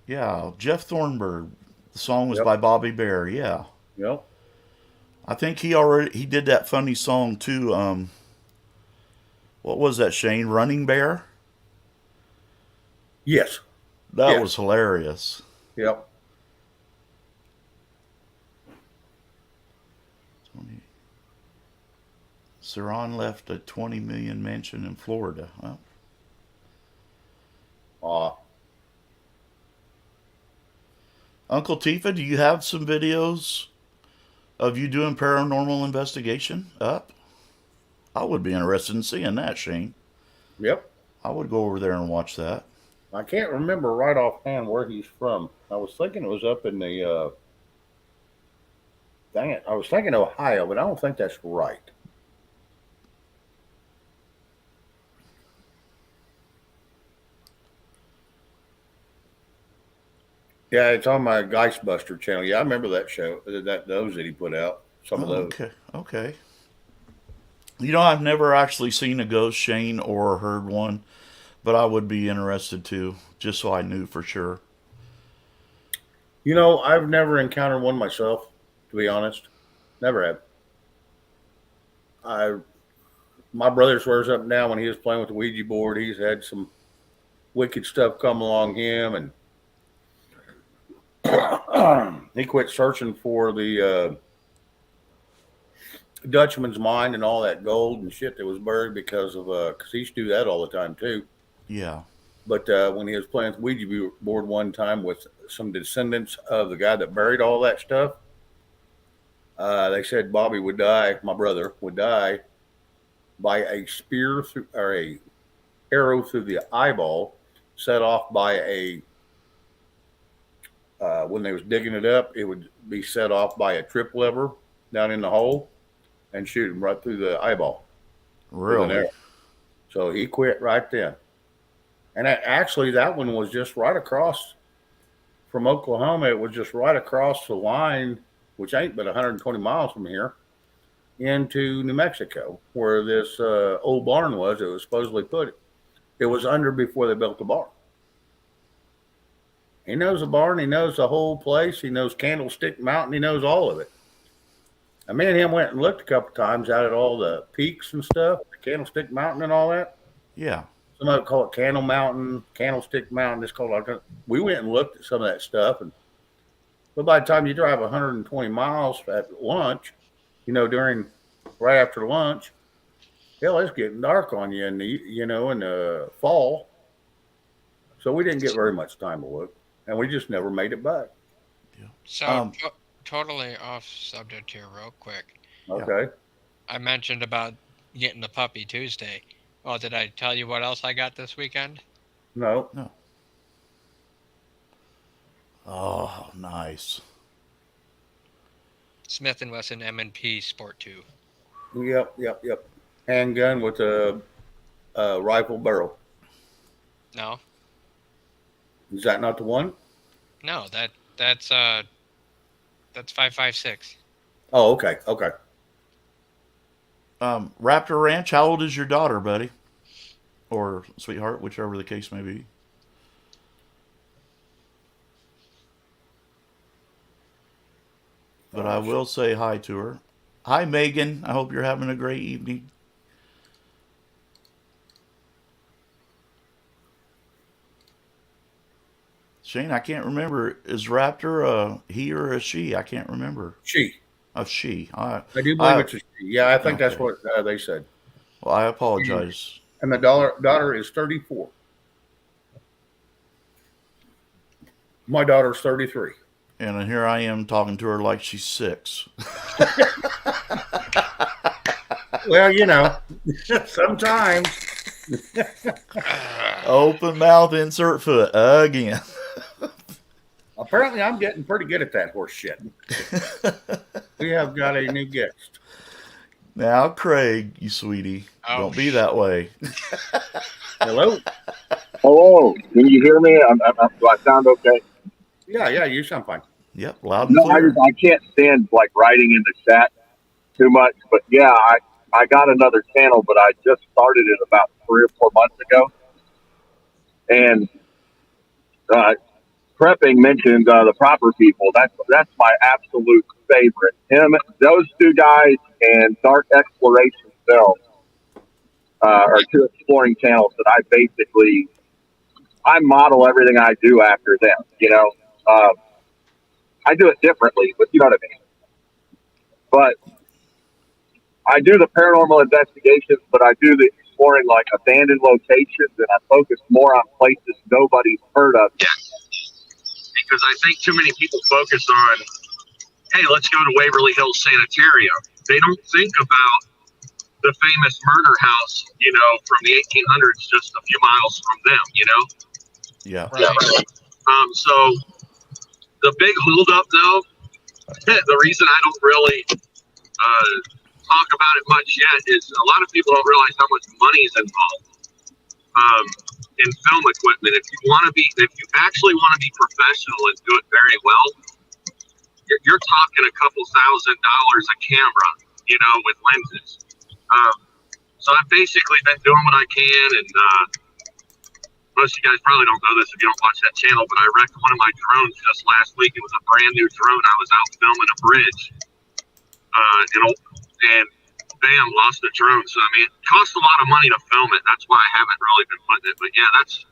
Yeah, Jeff Thornburg. The song was Yep. by Bobby Bear. Yeah, Yep. I think he did that funny song too. What was that, Shane? Running Bear. Yes. That Yes. was hilarious. Yep. Saran left a 20 million mansion in Florida. Well, Uh, Uncle Tifa, do you have some videos of you doing paranormal investigation up? I would be interested in seeing that, Shane. yep. I would go over there and watch that. I can't remember right offhand where he's from. I was thinking it was up in the dang it. I was thinking Ohio, but I don't think that's right. Yeah, it's on my Geistbuster channel. Yeah, I remember that show. Those that he put out. Some of Oh, those. okay, okay. You know, I've never actually seen a ghost, Shane, or heard one, but I would be interested to, just so I knew for sure. I've never encountered one myself, to be honest. Never have. I My brother swears up and down when he was playing with the Ouija board, he's had some wicked stuff come along him, and he quit searching for the Dutchman's mine and all that gold and shit that was buried because he used to do that all the time too. Yeah, But when he was playing with the Ouija board one time with some descendants of the guy that buried all that stuff, they said Bobby would die. My brother would die by a spear through, or a arrow through the eyeball, set off by a when they was digging it up, it would be set off by a trip lever down in the hole and shoot him right through the eyeball with an really. arrow. So he quit right then. And actually, that one was just right across from Oklahoma. It was just right across the line, which ain't but 120 miles from here, into New Mexico, where this old barn was. It was supposedly put. It was under before they built the barn. He knows the barn. He knows the whole place. He knows Candlestick Mountain. He knows all of it. And me and him went and looked a couple times out at all the peaks and stuff, Candlestick Mountain and all that. Yeah, Some of it call it Candle Mountain, Candlestick Mountain. It's called. We went and looked at some of that stuff, but by the time you drive 120 miles at lunch, during right after lunch, hell, it's getting dark on you in the fall. So we didn't get very much time to look, and we just never made it back. yeah. So, Um, totally off subject here, real quick. yeah. Okay. I mentioned about getting the puppy Tuesday. Oh, did I tell you what else I got this weekend? No. No. Oh, nice. Smith & Wesson M&P Sport 2. Yep. Handgun with a rifle barrel. No, Is that not the one? no, that's 5.56. Oh, okay. Raptor Ranch, how old is your daughter, buddy? Or sweetheart, whichever the case may be. But I will say hi to her. Hi, Megan. I hope you're having a great evening. Shane, I can't remember. Is Raptor a he or a she? I can't remember. She. A she. I do believe it's a she. Yeah, I think that's Okay. what they said. Well, I apologize. And the daughter is 34. My daughter's 33. And here I am talking to her like she's 6. Well, you know, sometimes. Open mouth, insert foot again. Apparently, I'm getting pretty good at that horse shit. We have got a new guest. Now, Craig, you sweetie, don't be that way. Hello? Hello, can you hear me? Do I sound okay? Yeah, you sound fine. Yep, loud and No, clear. I can't stand like writing in the chat too much, but yeah, I got another channel, but I just started it about 3 or 4 months ago, and Prepping mentioned the proper people. That's my absolute favorite. Those two guys, and Dark Exploration Films are two exploring channels that I model everything I do after them. You know, I do it differently, but you know what I mean. But I do the paranormal investigations, but I do the exploring like abandoned locations, and I focus more on places nobody's heard of yet. Because I think too many people focus on, hey, let's go to Waverly Hills Sanitarium. They don't think about the famous murder house, you know, from the 1800s, just a few miles from them, you know? Yeah. Right. So the big holdup, though, the reason I don't really talk about it much yet is a lot of people don't realize how much money is involved in film equipment. If you actually want to be professional and do it very well, you're talking a couple $1,000 a camera, you know, with lenses. So I've basically been doing what I can, and most of you guys probably don't know this if you don't watch that channel, but I wrecked one of my drones just last week. It was a brand new drone. I was out filming a bridge, and bam, lost the drone. So I mean, it costs a lot of money to film it. That's why I haven't really been putting it. But yeah, that's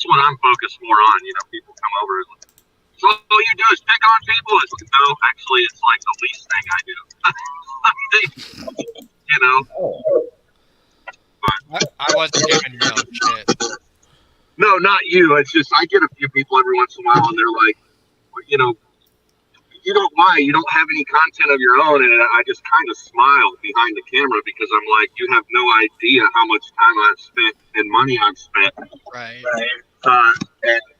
what I'm focused more on. You know, people come over and like, so all you do is pick on people. It's like, no, actually, it's like the least thing I do. You know. I wasn't giving no shit. No, not you. It's just I get a few people every once in a while, and they're like, you know, you don't have any content of your own, and I just kind of smile behind the camera because I'm like, you have no idea how much time I've spent and money I've spent. Right. And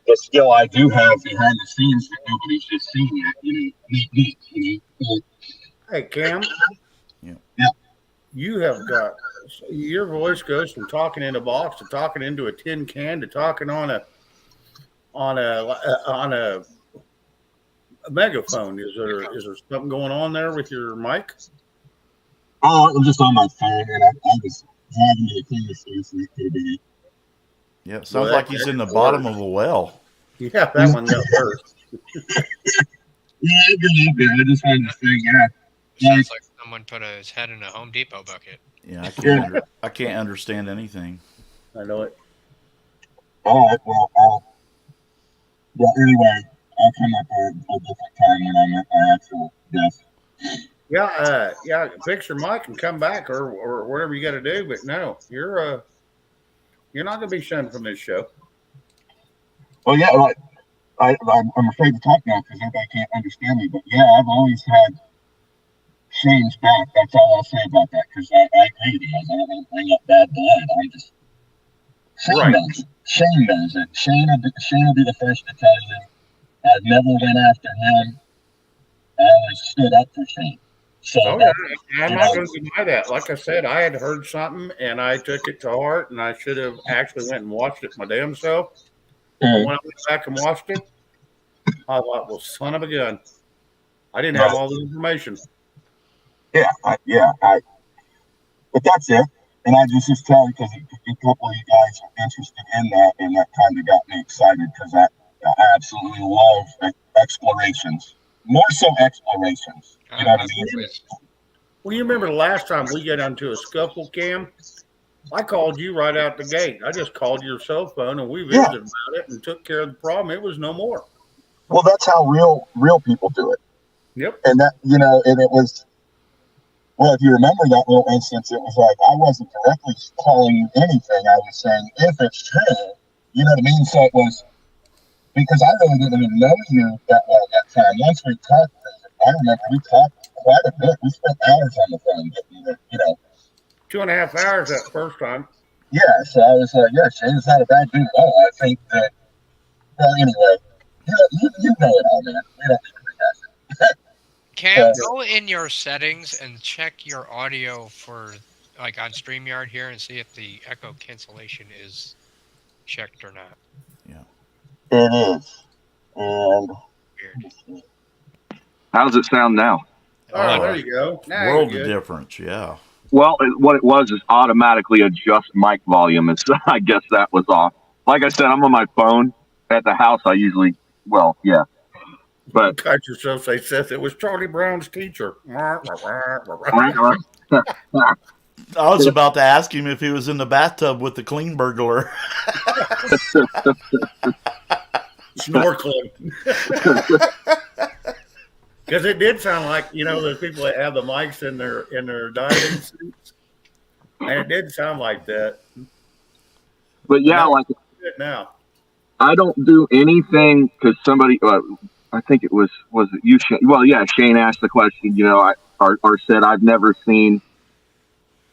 the skill I do have behind the scenes that nobody's just seen yet. You know. Hey, Cam. Yeah. You have got your voice goes from talking in a box to talking into a tin can to talking on a megaphone. Is there something going on there with your mic? Oh, I'm just on my phone, and I was driving to the cleaner station. It could have been it. Yeah, it sounds like he's in the bottom of a well. Yeah, that one got worse. Yeah, I just wanted to say, yeah. Sounds like someone put his head in a Home Depot bucket. Yeah, I can't understand anything. I know it. All right, well, anyway, I'll come up with a different time when I'm at my actual desk. Yeah, fix your mic and come back or whatever you got to do. But no, you're not going to be shunned from this show. Well, yeah, like I'm afraid to talk now because everybody can't understand me. But yeah, I've always had Shane's back. That's all I'll say about that because I agree with you. I don't want to bring up bad blood. I'm just Shane Right. knows it. Shane knows it. Shane will be the first to tell you. I've never went after him. I always stood up for Shane. So Oh that, yeah, I'm you not know, going to deny that. Like I said, I had heard something and I took it to heart, and I should have actually went and watched it my damn self. But when I went back and watched it, I thought, well, son of a gun, I didn't have all the information. but that's it. And I just tell you because a couple of you guys are interested in that, and that kind of got me excited because I absolutely love explorations. More so explorations. You know what I mean? Well, you remember the last time we got into a scuffle, Cam? I called you right out the gate. I just called your cell phone and we Yeah. visited about it and took care of the problem. It was no more. Well, that's how real people do it. Yep. And that, and it was, well, if you remember that little instance, it was like I wasn't directly calling you anything. I was saying if it's true, you know what I mean? So it was because I really didn't even know you that well at that time. Once we talked, I remember we talked quite a bit. We spent hours on the phone getting the. 2.5 hours that first time. Yeah, so I was like, yeah, Shane's not a bad dude at all. I think that, well, anyway, you know it all, man. We don't Cam, go in your settings and check your audio for, like, on StreamYard here and see if the echo cancellation is checked or not. It is. And Weird. How does it sound now? Oh, there you go. Now World you're of good. difference, yeah. Well, what it was is automatically adjust mic volume, and so I guess that was off. Like I said, I'm on my phone at the house. I usually, yeah. But Cut yourself. They said it was Charlie Brown's teacher. I was about to ask him if he was in the bathtub with the clean burglar. Snorkeling. Because it did sound like, those people that have the mics in their diving suits. And it did sound like that. But yeah, like now. I don't do anything because somebody, I think it was it you, Shane? Well, yeah, Shane asked the question, or said, I've never seen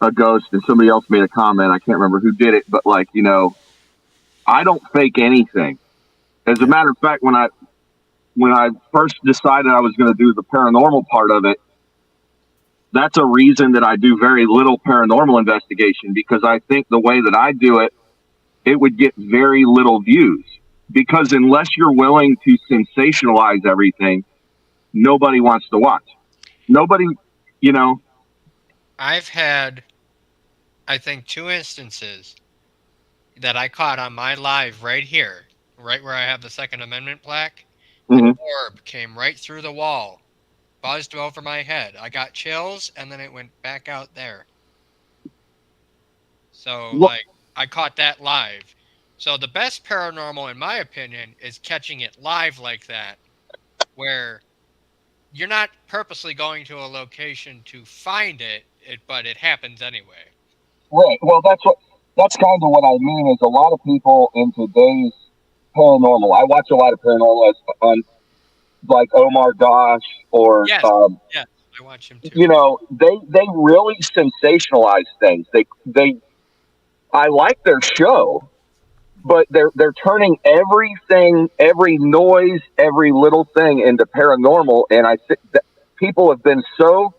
a ghost, and somebody else made a comment. I can't remember who did it, but I don't fake anything. As a matter of fact, when I first decided I was going to do the paranormal part of it, that's a reason that I do very little paranormal investigation, because I think the way that I do it, it would get very little views. Because unless you're willing to sensationalize everything, nobody wants to watch. Nobody, I've had, I think, 2 instances that I caught on my live right here, right where I have the Second Amendment plaque. Mhm. An orb came right through the wall, buzzed over my head. I got chills, and then it went back out there. So, I caught that live. So the best paranormal, in my opinion, is catching it live like that, where you're not purposely going to a location to find it, but it happens anyway. right. Well, that's kind of what I mean is a lot of people in today's paranormal. I watch a lot of paranormal on like Omar Gosh or Yes, I watch him too. They really sensationalize things. I like their show, but they're turning everything, every noise, every little thing into paranormal, and I think that people have been so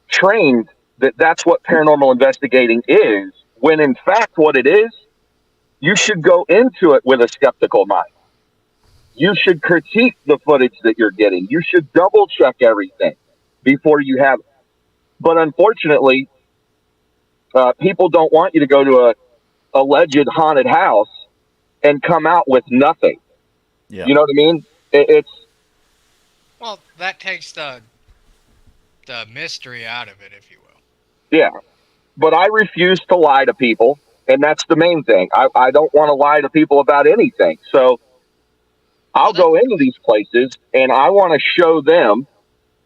trained that that's what paranormal investigating is, when in fact what it is, you should go into it with a skeptical mind. You should critique the footage that you're getting. You should double check everything before you have. But unfortunately, people don't want you to go to a alleged haunted house and come out with nothing. Yeah. You know what I mean? Well, that takes the mystery out of it, if you will. Yeah. But I refuse to lie to people, and that's the main thing. I don't want to lie to people about anything. So I'll go into these places, and I want to show them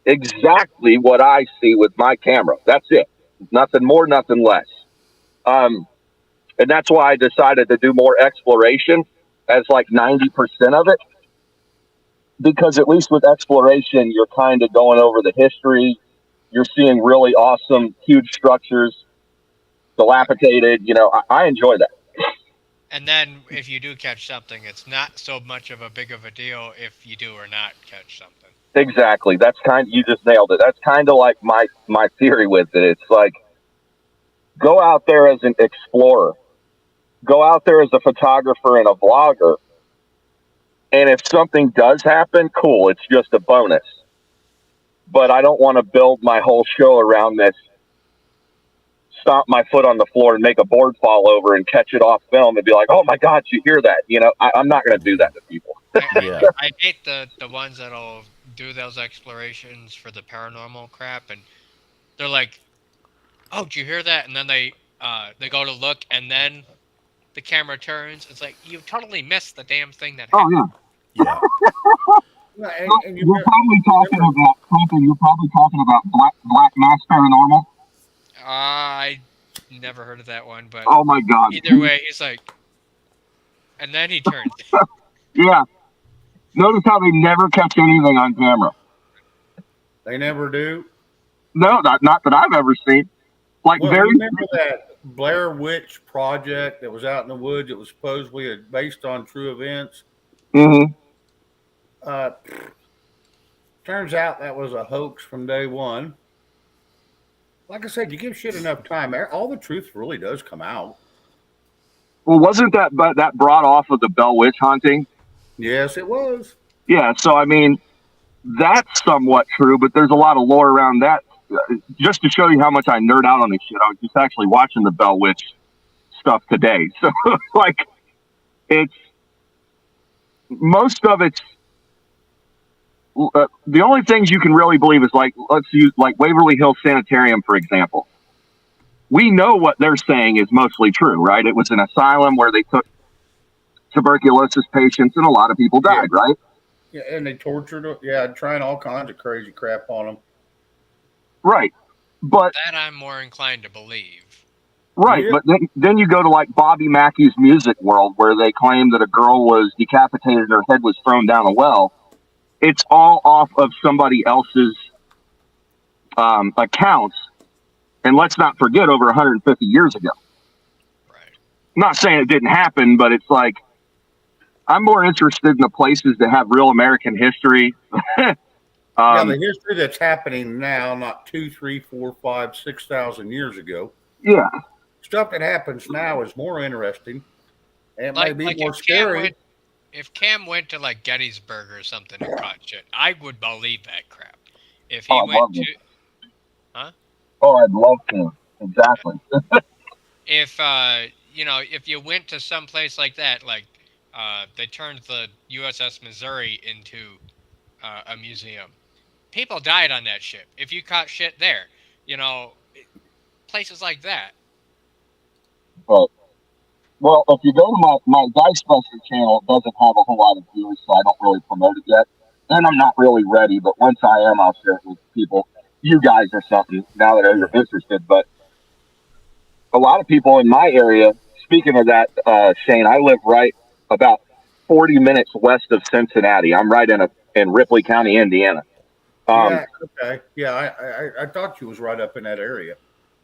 exactly what I see with my camera. That's it. Nothing more, nothing less. And that's why I decided to do more exploration as like 90% of it. because at least with exploration, you're kind of going over the history. You're seeing really awesome, huge structures, dilapidated. I enjoy that. And then if you do catch something, it's not so much of a big of a deal if you do or not catch something. Exactly. You just nailed it. That's kind of like my theory with it. It's like, go out there as an explorer, go out there as a photographer and a vlogger. And if something does happen, cool, it's just a bonus. But I don't want to build my whole show around this, stomp my foot on the floor and make a board fall over and catch it off film and be like, oh my God, you hear that? I'm not going to do that to people. I hate the ones that'll do those explorations for the paranormal crap, and they're like, oh, did you hear that? And then they go to look, and then the camera turns. It's like, you totally missed the damn thing that happened. Oh, Yeah. And you're probably talking about Black Mass Paranormal. I never heard of that one, but oh my God! Either way, he's like, and then he turns. Yeah. Notice how they never catch anything on camera. They never do. No, not that I've ever seen. Like, Well, remember that Blair Witch project that was out in the woods? It was supposedly based on true events. Mm-hmm. Turns out that was a hoax from day one. Like I said, you give shit enough time, all the truth really does come out. Well, wasn't that brought off of the Bell Witch haunting? Yes, it was. Yeah, so I mean, that's somewhat true, but there's a lot of lore around that. Just to show you how much I nerd out on this shit, I was just actually watching the Bell Witch stuff today. So, like, it's most of it's the only things you can really believe is, like, let's use like Waverly Hills Sanitarium, for example. We know what they're saying is mostly true, right? It was an asylum where they took tuberculosis patients and a lot of people died, right? Yeah, and they tortured them. Yeah, trying all kinds of crazy crap on them. Right. But that I'm more inclined to believe. Right, Yeah. but then you go to like Bobby Mackey's Music World, where they claim that a girl was decapitated and her head was thrown down a well. It's all off of somebody else's accounts. And let's not forget, over 150 years ago. Right. I'm not saying it didn't happen, but it's like, I'm more interested in the places that have real American history. Yeah, the history that's happening now, not 2, 3, 4, 5, 6,000 years ago. Yeah. Stuff that happens now is more interesting. And it Like may be more if scary. If Cam went to like Gettysburg or something and caught shit, I would believe that crap. If he went to, Oh, I'd love to. Exactly. if if you went to some place like that, like they turned the USS Missouri into a museum. People died on that ship. If you caught shit there, places like that. Well, if you go to my Dicebuster channel, it doesn't have a whole lot of views, so I don't really promote it yet. And I'm not really ready, but once I am, I'll share it with people, you guys or something, now that you're interested. But a lot of people in my area, speaking of that, Shane, I live right about 40 minutes west of Cincinnati. I'm right in Ripley County, Indiana. Yeah, okay. Yeah, I thought you was right up in that area.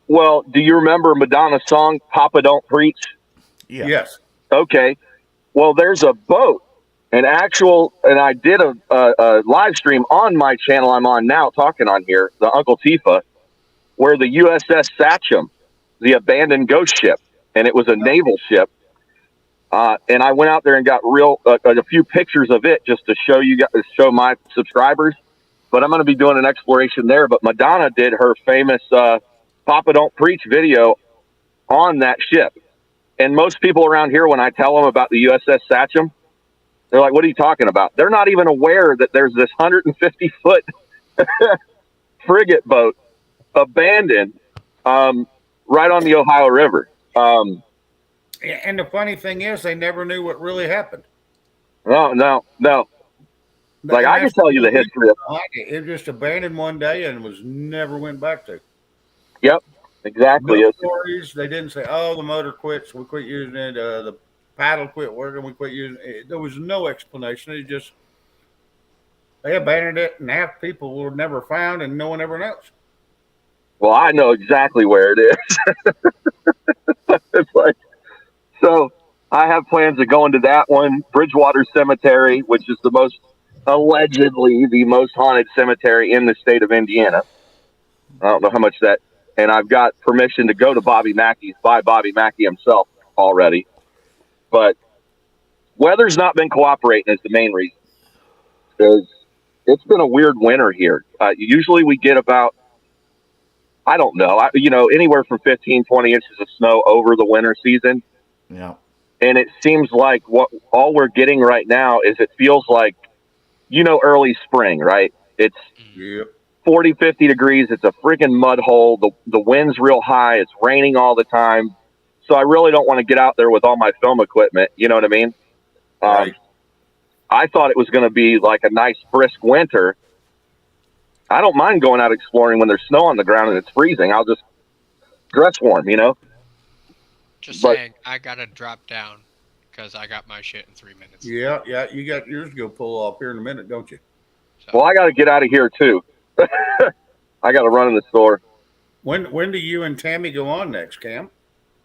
Well, do you remember Madonna's song, Papa Don't Preach? Yeah. Yes. Okay. Well, there's a boat, and I did a live stream on my channel I'm on now, talking on here, the Uncle Tifa, where the USS Sachem, the abandoned ghost ship, and it was a naval ship. And I went out there and got a few pictures of it just to show my subscribers. But I'm going to be doing an exploration there. But Madonna did her famous Papa Don't Preach video on that ship. And most people around here, when I tell them about the USS Sachem, they're like, what are you talking about? They're not even aware that there's this 150-foot frigate boat abandoned right on the Ohio River. And the funny thing is, they never knew what really happened. No. Like, I can tell you the history of it. It just abandoned one day and was never went back to. Yep, exactly. No stories. They didn't say, "Oh, the motor quit, so we quit using it." The paddle quit working, we quit using it. There was no explanation. It just They abandoned it, and half people were never found, and no one ever knows. Well, I know exactly where it is. It's like, so I have plans of going to that one, Bridgewater Cemetery, which is allegedly the most haunted cemetery in the state of Indiana. I don't know how much that, and I've got permission to go to Bobby Mackey's by Bobby Mackey himself already. But weather's not been cooperating is the main reason. Because it's been a weird winter here. Usually we get about, I don't know, anywhere from 15, 20 inches of snow over the winter season. Yeah. And it seems like all we're getting right now is it feels like, early spring, right? It's Yep. 40, 50 degrees. It's a freaking mud hole. The wind's real high. It's raining all the time. So I really don't want to get out there with all my film equipment. You know what I mean? Right. I thought it was going to be like a nice brisk winter. I don't mind going out exploring when there's snow on the ground and it's freezing. I'll just dress warm, Just But- saying, I gotta drop down because I got my shit in 3 minutes. Yeah. You got yours to go pull off here in a minute, don't you? So, Well, I got to get out of here too. I got to run in the store. When do you and Tammy go on next, Cam?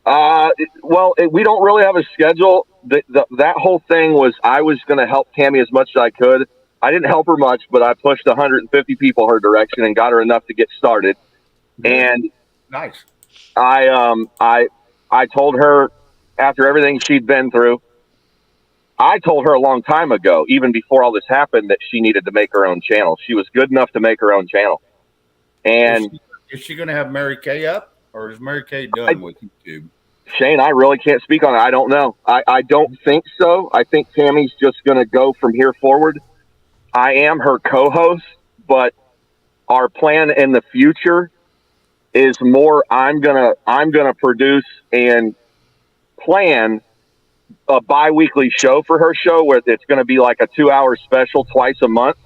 We don't really have a schedule. That whole thing was I was going to help Tammy as much as I could. I didn't help her much, but I pushed 150 people her direction and got her enough to get started. And Nice. I told her after everything she'd been through, I told her a long time ago, even before all this happened, that she needed to make her own channel. She was good enough to make her own channel. And Is she going to have Mary Kay up, or is Mary Kay done with YouTube? Shane, I really can't speak on it. I don't know. I don't think so. I think Tammy's just going to go from here forward. I am her co-host, but our plan in the future is more I'm gonna produce and plan a bi-weekly show for her show where it's going to be like a 2-hour special twice a month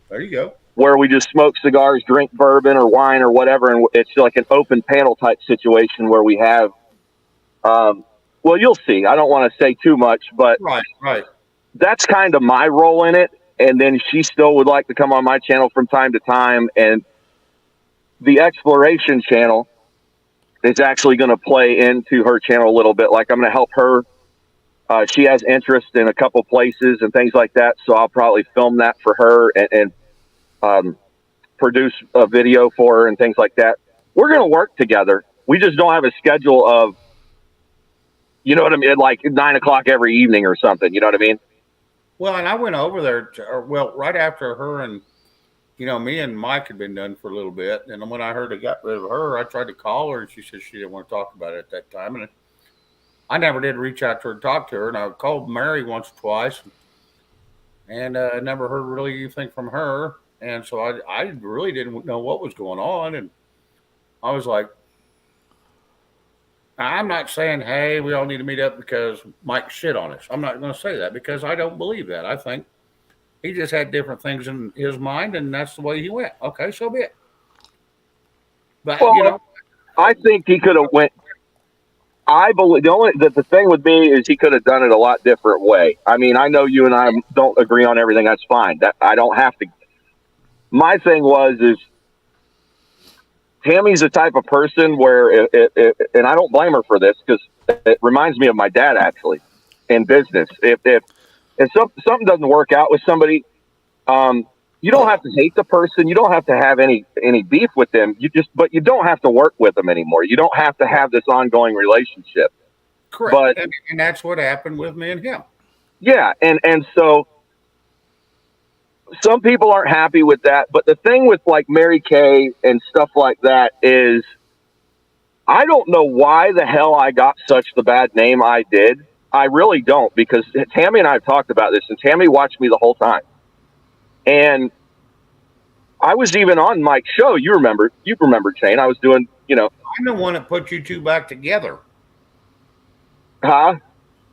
There you go. where we just smoke cigars, drink bourbon or wine or whatever, and it's like an open panel type situation where we have well, you'll see. I don't want to say too much, but Right. that's kind of my role in it. And then she still would like to come on my channel from time to time. And the exploration channel is actually going to play into her channel a little bit. Like I'm going to help her. She has interest in a couple places and things like that. So I'll probably film that for her and produce a video for her and things like that. We're going to work together. We just don't have a schedule of, you know what I mean? Like 9 o'clock every evening or something. You know what I mean? Well, and I went over there right after her and, me and Mike had been done for a little bit. And when I heard they got rid of her, I tried to call her and she said she didn't want to talk about it at that time. And I never did reach out to her and talk to her. And I called Mary once or twice and never heard really anything from her. And so I really didn't know what was going on. And I was like, I'm not saying, hey, we all need to meet up because Mike shit on us. I'm not going to say that because I don't believe that. I think he just had different things in his mind, and that's the way he went. Okay, so be it. But Well, I think he could have went. I believe the thing with me is he could have done it a lot different way. I mean, I know you and I don't agree on everything. That's fine. That I don't have to. My thing is Tammy's the type of person where, and I don't blame her for this because it reminds me of my dad actually in business. If something doesn't work out with somebody, you don't have to hate the person. You don't have to have any beef with them. But you don't have to work with them anymore. You don't have to have this ongoing relationship. correct. But And that's what happened with me and him. yeah, and so some people aren't happy with that. But the thing with like Mary Kay and stuff like that is, I don't know why the hell I got such the bad name I did. I really don't, because Tammy and I have talked about this, and Tammy watched me the whole time. And I was even on Mike's show. You remember, Shane. I was doing, I'm the one that put you two back together. huh?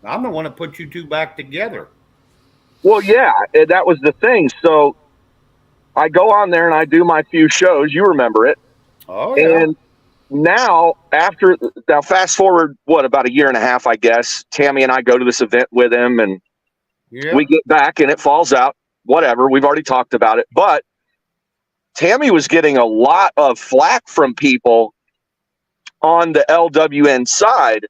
I'm the one that put you two back together. Well, yeah, that was the thing. So I go on there and I do my few shows. You remember it. Oh, yeah. And now, fast forward, about a year and a half, I guess, Tammy and I go to this event with him, and Yeah. we get back and it falls out. whatever. We've already talked about it. But Tammy was getting a lot of flack from people on the LWN side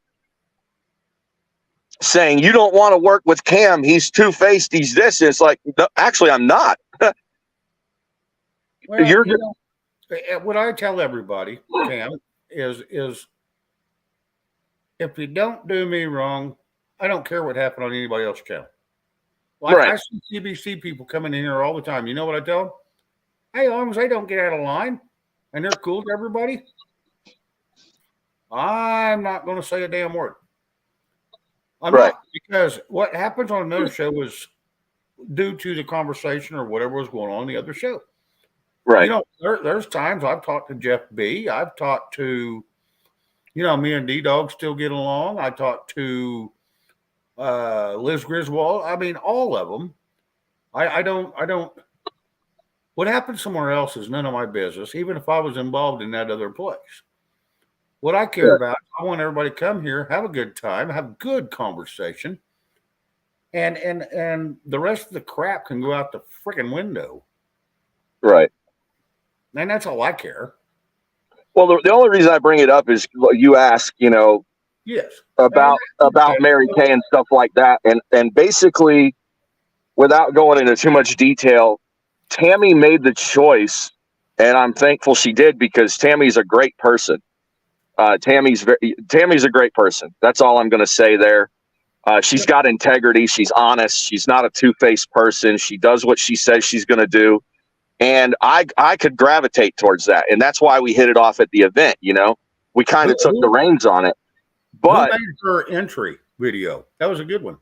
saying, you don't want to work with Cam. He's two-faced. He's this. And it's like, no, actually, I'm not. Well, what I tell everybody, Cam, is if you don't do me wrong, I don't care what happened on anybody else's channel. Like Right. I see CBC people coming in here all the time. You know what I tell them? Hey, as long as they don't get out of line and they're cool to everybody, I'm not going to say a damn word. I'm Right. not, because what happens on another show was due to the conversation or whatever was going on in the other show. Right. You know, there's times I've talked to Jeff B. I've talked to, me and D-Dog still get along. I talked to Liz Griswold. I mean, all of them. I don't. What happened somewhere else is none of my business, even if I was involved in that other place. What I care about, I want everybody to come here, have a good time, have good conversation, and the rest of the crap can go out the freaking window. Right. And that's all I care. Well, the only reason I bring it up is you ask, Yes. about Mary Kay and stuff like that, and basically, without going into too much detail, Tammy made the choice, and I'm thankful she did, because Tammy's a great person. Tammy's a great person. That's all I'm going to say there. She's got integrity. She's honest. She's not a two-faced person. She does what she says she's going to do. And I could gravitate towards that. And that's why we hit it off at the event. We kind of took the reins on it. But who made her entry video? That was a good one.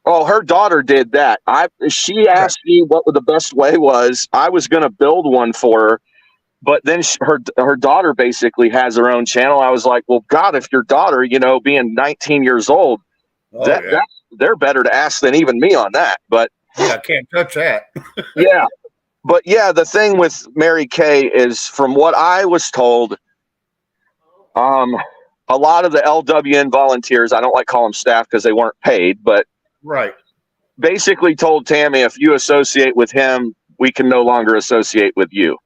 Oh, her daughter did that. She asked me what the best way was. I was going to build one for her, but then her daughter basically has her own channel. I was like, well, God, if your daughter, being 19 years old, they're better to ask than even me on that. But yeah, I can't touch that. Yeah. But yeah, the thing with Mary Kay is, from what I was told, a lot of the LWN volunteers, I don't like calling them staff because they weren't paid, but right, basically told Tammy, if you associate with him, we can no longer associate with you.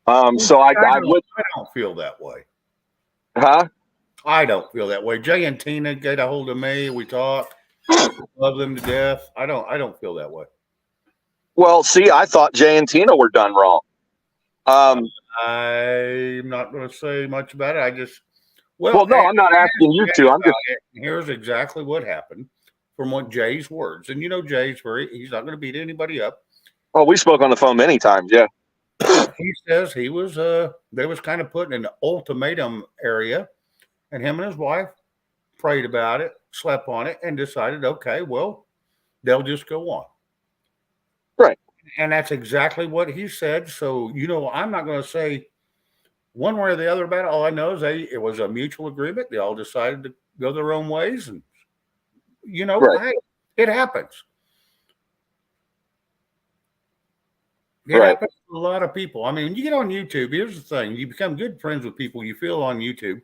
So I don't feel that way. Huh? I don't feel that way. Jay and Tina get a hold of me. We talk. Love them to death. I don't feel that way. Well, see, I thought Jay and Tina were done wrong. I'm not going to say much about it. Well, no, I'm not asking you to. I'm just. Here's exactly what happened from what Jay's words. And Jay's he's not going to beat anybody up. Oh, we spoke on the phone many times. Yeah. He says they was kind of put in an ultimatum area, and him and his wife prayed about it, slept on it, and decided, okay, well, they'll just go on. Right. And that's exactly what he said. So, I'm not going to say one way or the other about it. All I know is it was a mutual agreement. They all decided to go their own ways. And, hey, it happens. It happens to a lot of people. I mean, you get on YouTube, here's the thing. You become good friends with people you feel on YouTube.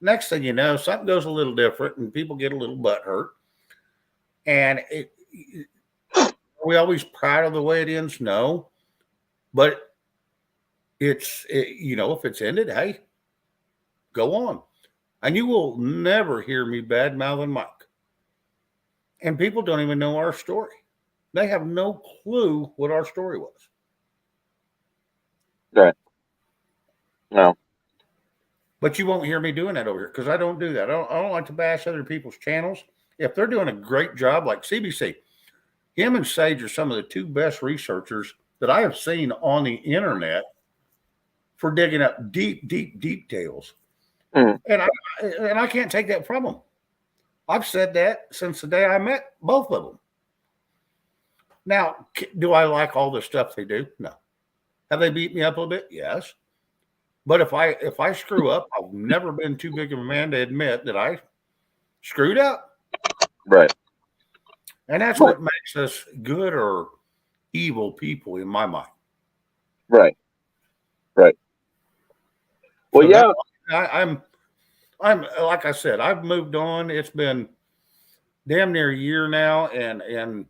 Next thing you know, something goes a little different and people get a little butthurt. And are we always proud of the way it ends? No. But if it's ended, hey, go on. And you will never hear me bad mouthing Mike. And people don't even know our story. They have no clue what our story was. Right. No. But you won't hear me doing that over here because I don't do that. I don't like to bash other people's channels. If they're doing a great job, like CBC, him and Sage are some of the two best researchers that I have seen on the internet for digging up deep, deep, deep tales. And I can't take that from them. I've said that since the day I met both of them. Now, do I like all the stuff they do? No. Have they beat me up a little bit? Yes. But if I screw up, I've never been too big of a man to admit that I screwed up. Right. And that's what makes us good or evil people in my mind. Right. Right. Well, so I'm like I said, I've moved on. It's been damn near a year now, and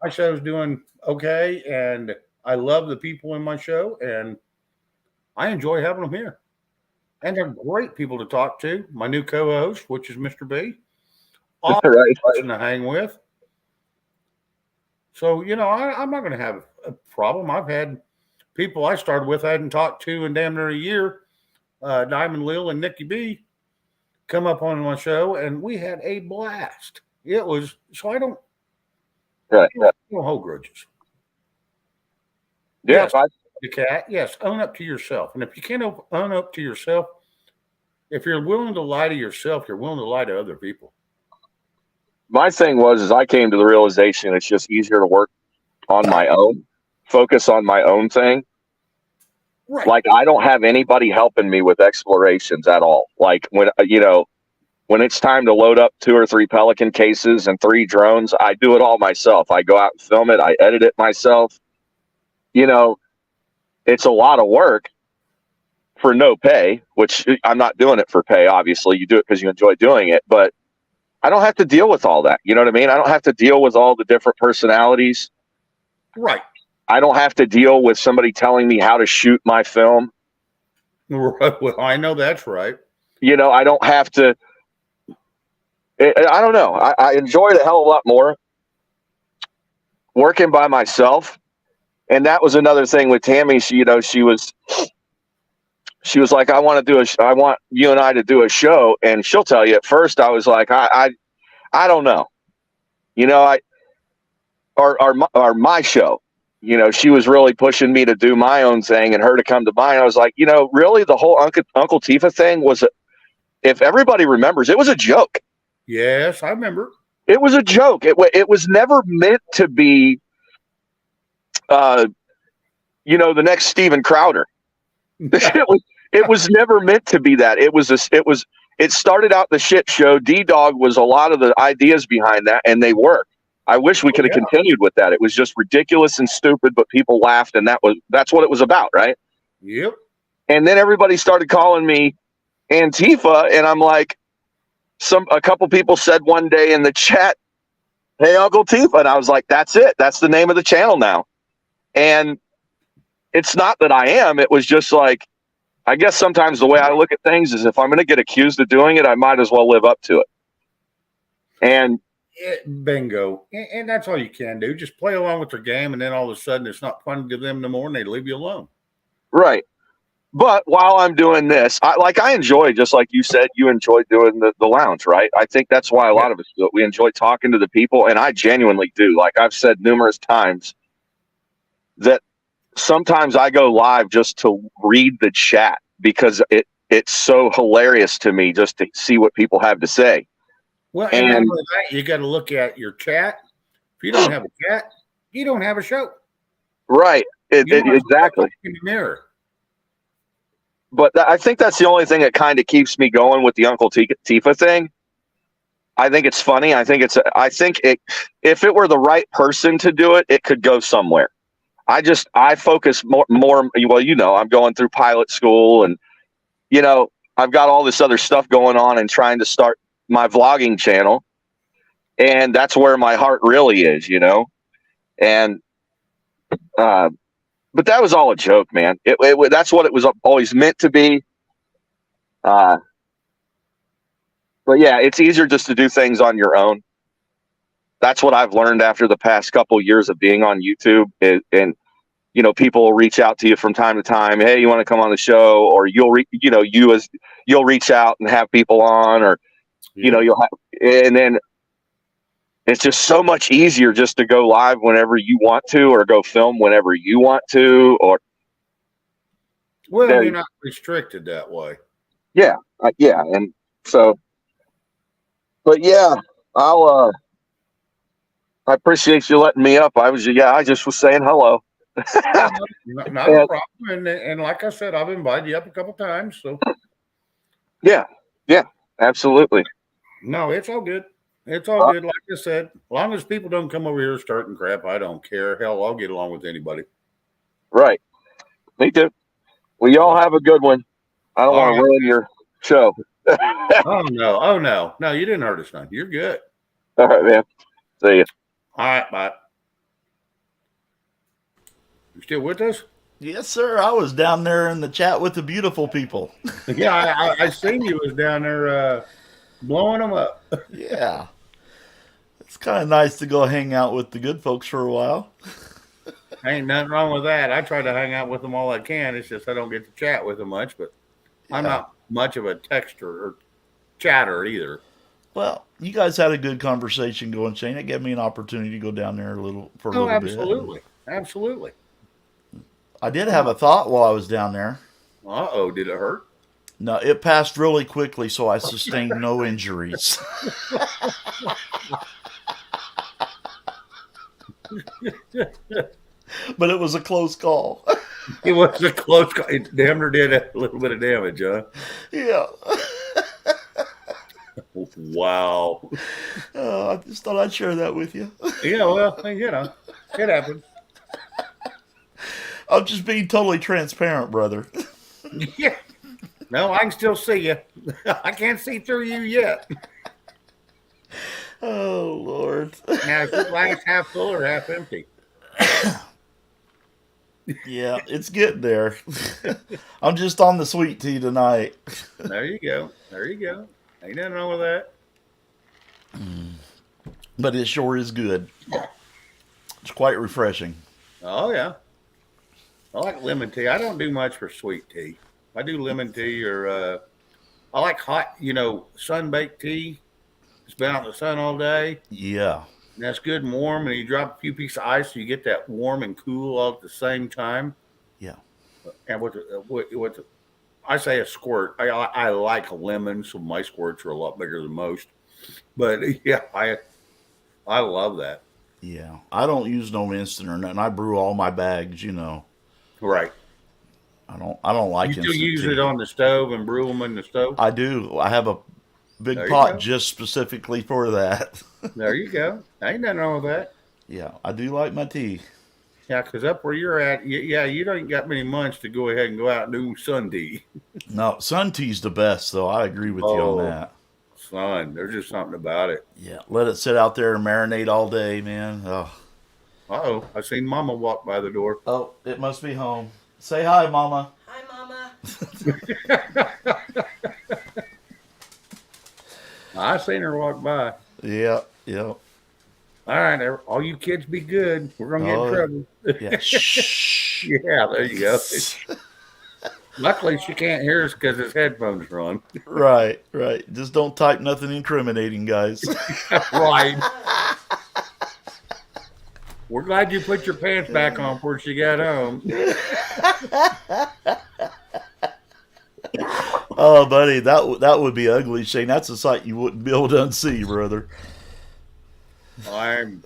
my show's doing okay, and I love the people in my show, and I enjoy having them here. And they're great people to talk to. My new co-host, which is Mr. B, awesome Right. person to hang with. So I'm not going to have a problem. I've had people I started with I hadn't talked to in damn near a year. Diamond Lil and Nikki B come up on my show, and we had a blast. It was so I don't Right. hold grudges. Yeah. Yes, the cat. Yes, own up to yourself. And if you can't own up to yourself, if you're willing to lie to yourself, you're willing to lie to other people. My thing is I came to the realization it's just easier to work on my own, focus on my own thing. Right. Like I don't have anybody helping me with explorations at all. Like when it's time to load up 2 or 3 Pelican cases and 3 drones, I do it all myself. I go out and film it. I edit it myself. It's a lot of work for no pay, which I'm not doing it for pay. Obviously, you do it because you enjoy doing it, but I don't have to deal with all that. You know what I mean? I don't have to deal with all the different personalities. Right. I don't have to deal with somebody telling me how to shoot my film. Well, I know that's right. I don't have to. I don't know. I enjoy it a hell of a lot more working by myself. And that was another thing with Tammy. She was like, I want you and I to do a show. And she'll tell you at first, I was like, I don't know, or my show, she was really pushing me to do my own thing and her to come to mine. I was like, really the whole Uncle Tifa thing was, if everybody remembers, it was a joke. Yes, I remember. It was a joke. It was never meant to be, the next Steven Crowder. It was never meant to be that. It started out the shit show. D-Dog was a lot of the ideas behind that, and they worked. I wish we could have continued with that. It was just ridiculous and stupid, but people laughed, and that's what it was about, right? Yep. And then everybody started calling me Antifa, and I'm like, a couple people said one day in the chat, "Hey, Uncle Tifa," and I was like, "That's it. That's the name of the channel now." And it's not that I am. It was just like, I guess sometimes the way I look at things is if I'm going to get accused of doing it, I might as well live up to it. And bingo. And that's all you can do. Just play along with their game, and then all of a sudden it's not funny to them no more, and they leave you alone. Right. But while I'm doing this, I enjoy, just like you said, you enjoy doing the lounge, right? I think that's why a lot of us do it. We enjoy talking to the people, and I genuinely do. Like I've said numerous times that sometimes I go live just to read the chat because it's so hilarious to me just to see what people have to say. Well, and not only that, you got to look at your chat. If you don't have a chat, you don't have a show. Right. Exactly. In the mirror. But I think that's the only thing that kind of keeps me going with the Uncle Tifa thing. I think it's funny. I think if it were the right person to do it, it could go somewhere. I focus more. Well, I'm going through pilot school, and I've got all this other stuff going on and trying to start my vlogging channel, and that's where my heart really is, and but that was all a joke, man. That's what it was always meant to be. But yeah, it's easier just to do things on your own. That's what I've learned after the past couple years of being on YouTube. And people will reach out to you from time to time. Hey, you want to come on the show? Or you'll reach out and have people on, or and then it's just so much easier just to go live whenever you want to, or go film whenever you want to, or. Well, you're not restricted that way. Yeah. And so, but yeah, I appreciate you letting me up. I just was saying hello. Not a problem. And like I said, I've invited you up a couple times. So yeah, absolutely. No, it's all good. It's all good. Like I said, as long as people don't come over here starting crap, I don't care. Hell, I'll get along with anybody. Right. Me too. Well, y'all have a good one. I don't want to ruin your show. Oh no. No, you didn't hurt us none. You're good. All right, man. See you. All right, bye. You still with us? Yes, sir. I was down there in the chat with the beautiful people. Yeah, I seen you was down there blowing them up. Yeah. It's kind of nice to go hang out with the good folks for a while. Ain't nothing wrong with that. I try to hang out with them all I can. It's just I don't get to chat with them much, but I'm Yeah. not much of a texter or chatter either. Well, you guys had a good conversation going, Shane. It gave me an opportunity to go down there for a Oh, little bit. absolutely. Absolutely. I did have a thought while I was down there. Uh-oh, did it hurt? No, it passed really quickly, so I sustained no injuries. But it was a close call. It was a close call. It damn near did a little bit of damage, huh? Yeah. Wow. I just thought I'd share that with you. Yeah, well, you know, it happens. I'm just being totally transparent, brother. Yeah. No, I can still see you. I can't see through you yet. Oh, Lord. Now, is your glass half full or half empty? Yeah, it's getting there. I'm just on the sweet tea tonight. There you go. There you go. Ain't nothing wrong with that. But it sure is good. It's quite refreshing. Oh, yeah. I like lemon tea. I don't do much for sweet tea. I do lemon tea or I like hot, sun-baked tea. It's been out in the sun all day. Yeah. And that's good and warm. And you drop a few pieces of ice so you get that warm and cool all at the same time. Yeah. And I say a squirt. I like a lemon, so my squirts are a lot bigger than most. But yeah, I love that. Yeah. I don't use no instant or nothing. I brew all my bags, Right. I don't like You still instant use tea. it on the stove and brew them in the stove? I do. I have a big There you pot go. just specifically for that. There you go. Ain't nothing wrong with that. Yeah, I do like my tea. Yeah, because up where you're at, you don't got many months to go ahead and go out and do sun tea. No, sun tea's the best, though. I agree with you Oh. on that. Sun, there's just something about it. Yeah, let it sit out there and marinate all day, man. Oh, Uh-oh, I seen Mama walk by the door. oh, it must be home. Say hi, Mama. Hi, Mama. I seen her walk by. Yeah, yeah, All right, all you kids be good. We're going to get Oh. in trouble. yeah. Shh. Yeah, there you go. Luckily, she can't hear us because his headphones are on. Right, right. Just don't type nothing incriminating, guys. Right. We're glad you put your pants back on before she got home. Oh, buddy, that would be ugly, Shane. That's a sight you wouldn't be able to unsee, brother. I'm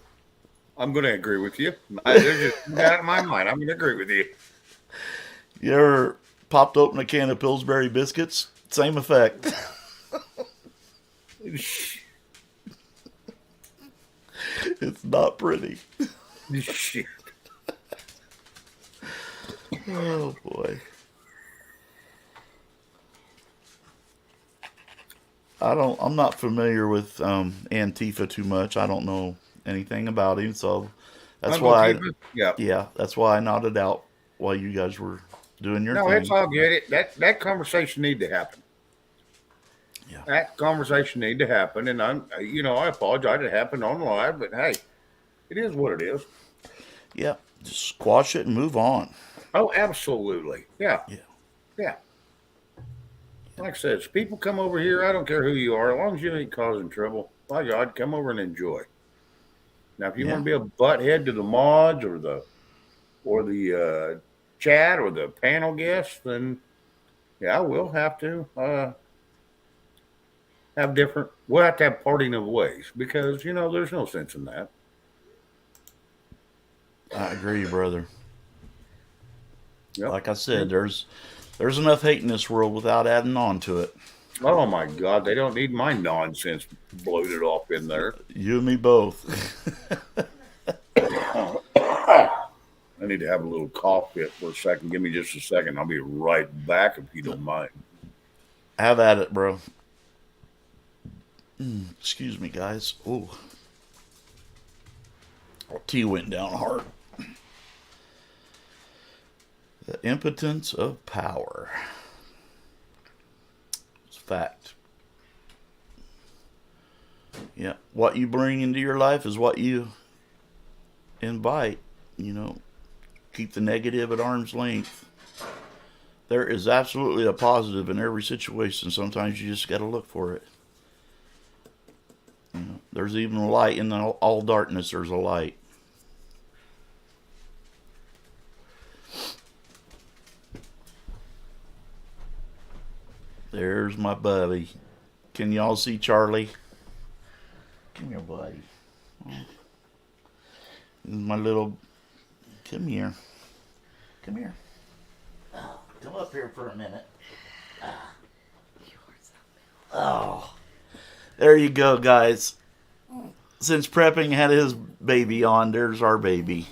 going to agree with you. There's just out of my mind. I'm going to agree with you. You ever popped open a can of Pillsbury biscuits? Same effect. It's not pretty. Shit. Oh boy. I'm not familiar with Antifa too much. I don't know anything about him, so that's why that's why I nodded out while you guys were doing your No, thing. it's all good. That conversation need to happen. Yeah. That conversation need to happen, and I apologize it happened on live, but hey, it is what it is. Yeah, just squash it and move on. Oh, absolutely. Yeah. Yeah. Yeah. Like I said, if people come over here, I don't care who you are, as long as you ain't causing trouble. My God, come over and enjoy. Now, if you want to be a butthead to the mods or the chat or the panel guests, then yeah, we'll have to we'll have to have parting of ways because there's no sense in that. I agree, brother. Yep. Like I said, there's enough hate in this world without adding on to it. Oh my God, they don't need my nonsense bloated off in there. You and me both. I need to have a little cough fit for a second. Give me just a second. I'll be right back if you don't mind. Have at it, bro. Excuse me, guys. Oh, tea went down hard. The impotence of power. It's a fact. Yeah, what you bring into your life is what you invite. You know, keep the negative at arm's length. There is absolutely a positive in every situation. Sometimes you just got to look for it. You know, there's even a light in all darkness. There's a light. There's my buddy. Can y'all see Charlie? Come here, buddy. My little. Come here. Come here. Oh, come up here for a minute. Oh. There you go, guys. Since Prepping had his baby on, there's our baby.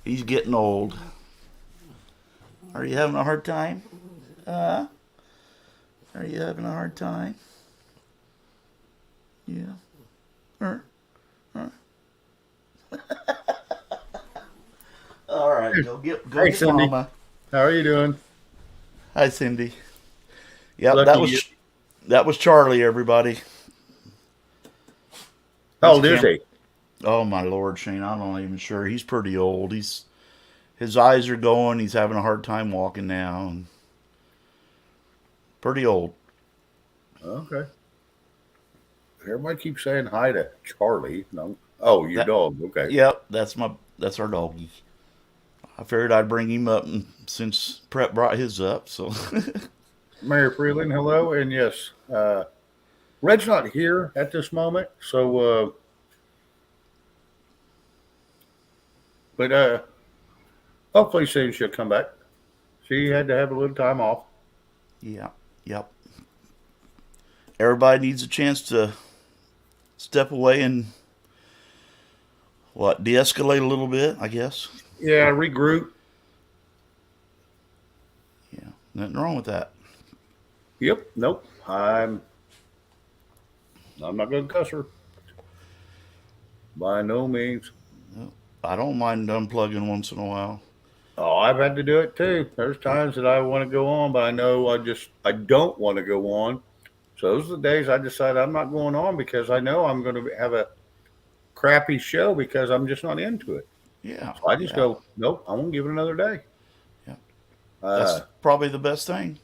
He's getting old. Are you having a hard time? Are you having a hard time? Yeah. All right, go Hey, get Cindy. Mama. How are you doing? Hi, Cindy. Yep, Lucky that was Charlie. Everybody. How old is he? Oh my Lord, Shane! I'm not even sure. He's pretty old. His eyes are going. He's having a hard time walking now. And pretty old. Okay. Everybody keeps saying hi to Charlie. No. Oh, your dog. Okay. Yep, that's our doggy. I figured I'd bring him up since Prep brought his up. So, Mayor Freeland, hello, and yes, Red's not here at this moment, so but hopefully soon she'll come back. She had to have a little time off. yeah, yep. Everybody needs a chance to step away and de-escalate a little bit, I guess. Yeah, regroup. Yeah, nothing wrong with that. Yep. Nope. I'm not going to cuss her. By no means. I don't mind unplugging once in a while. Oh, I've had to do it too. There's times that I want to go on, but I know I don't want to go on. So those are the days I decide I'm not going on because I know I'm going to have a crappy show because I'm just not into it. Yeah. So I just go, nope, I won't give it another day. Yeah. That's probably the best thing.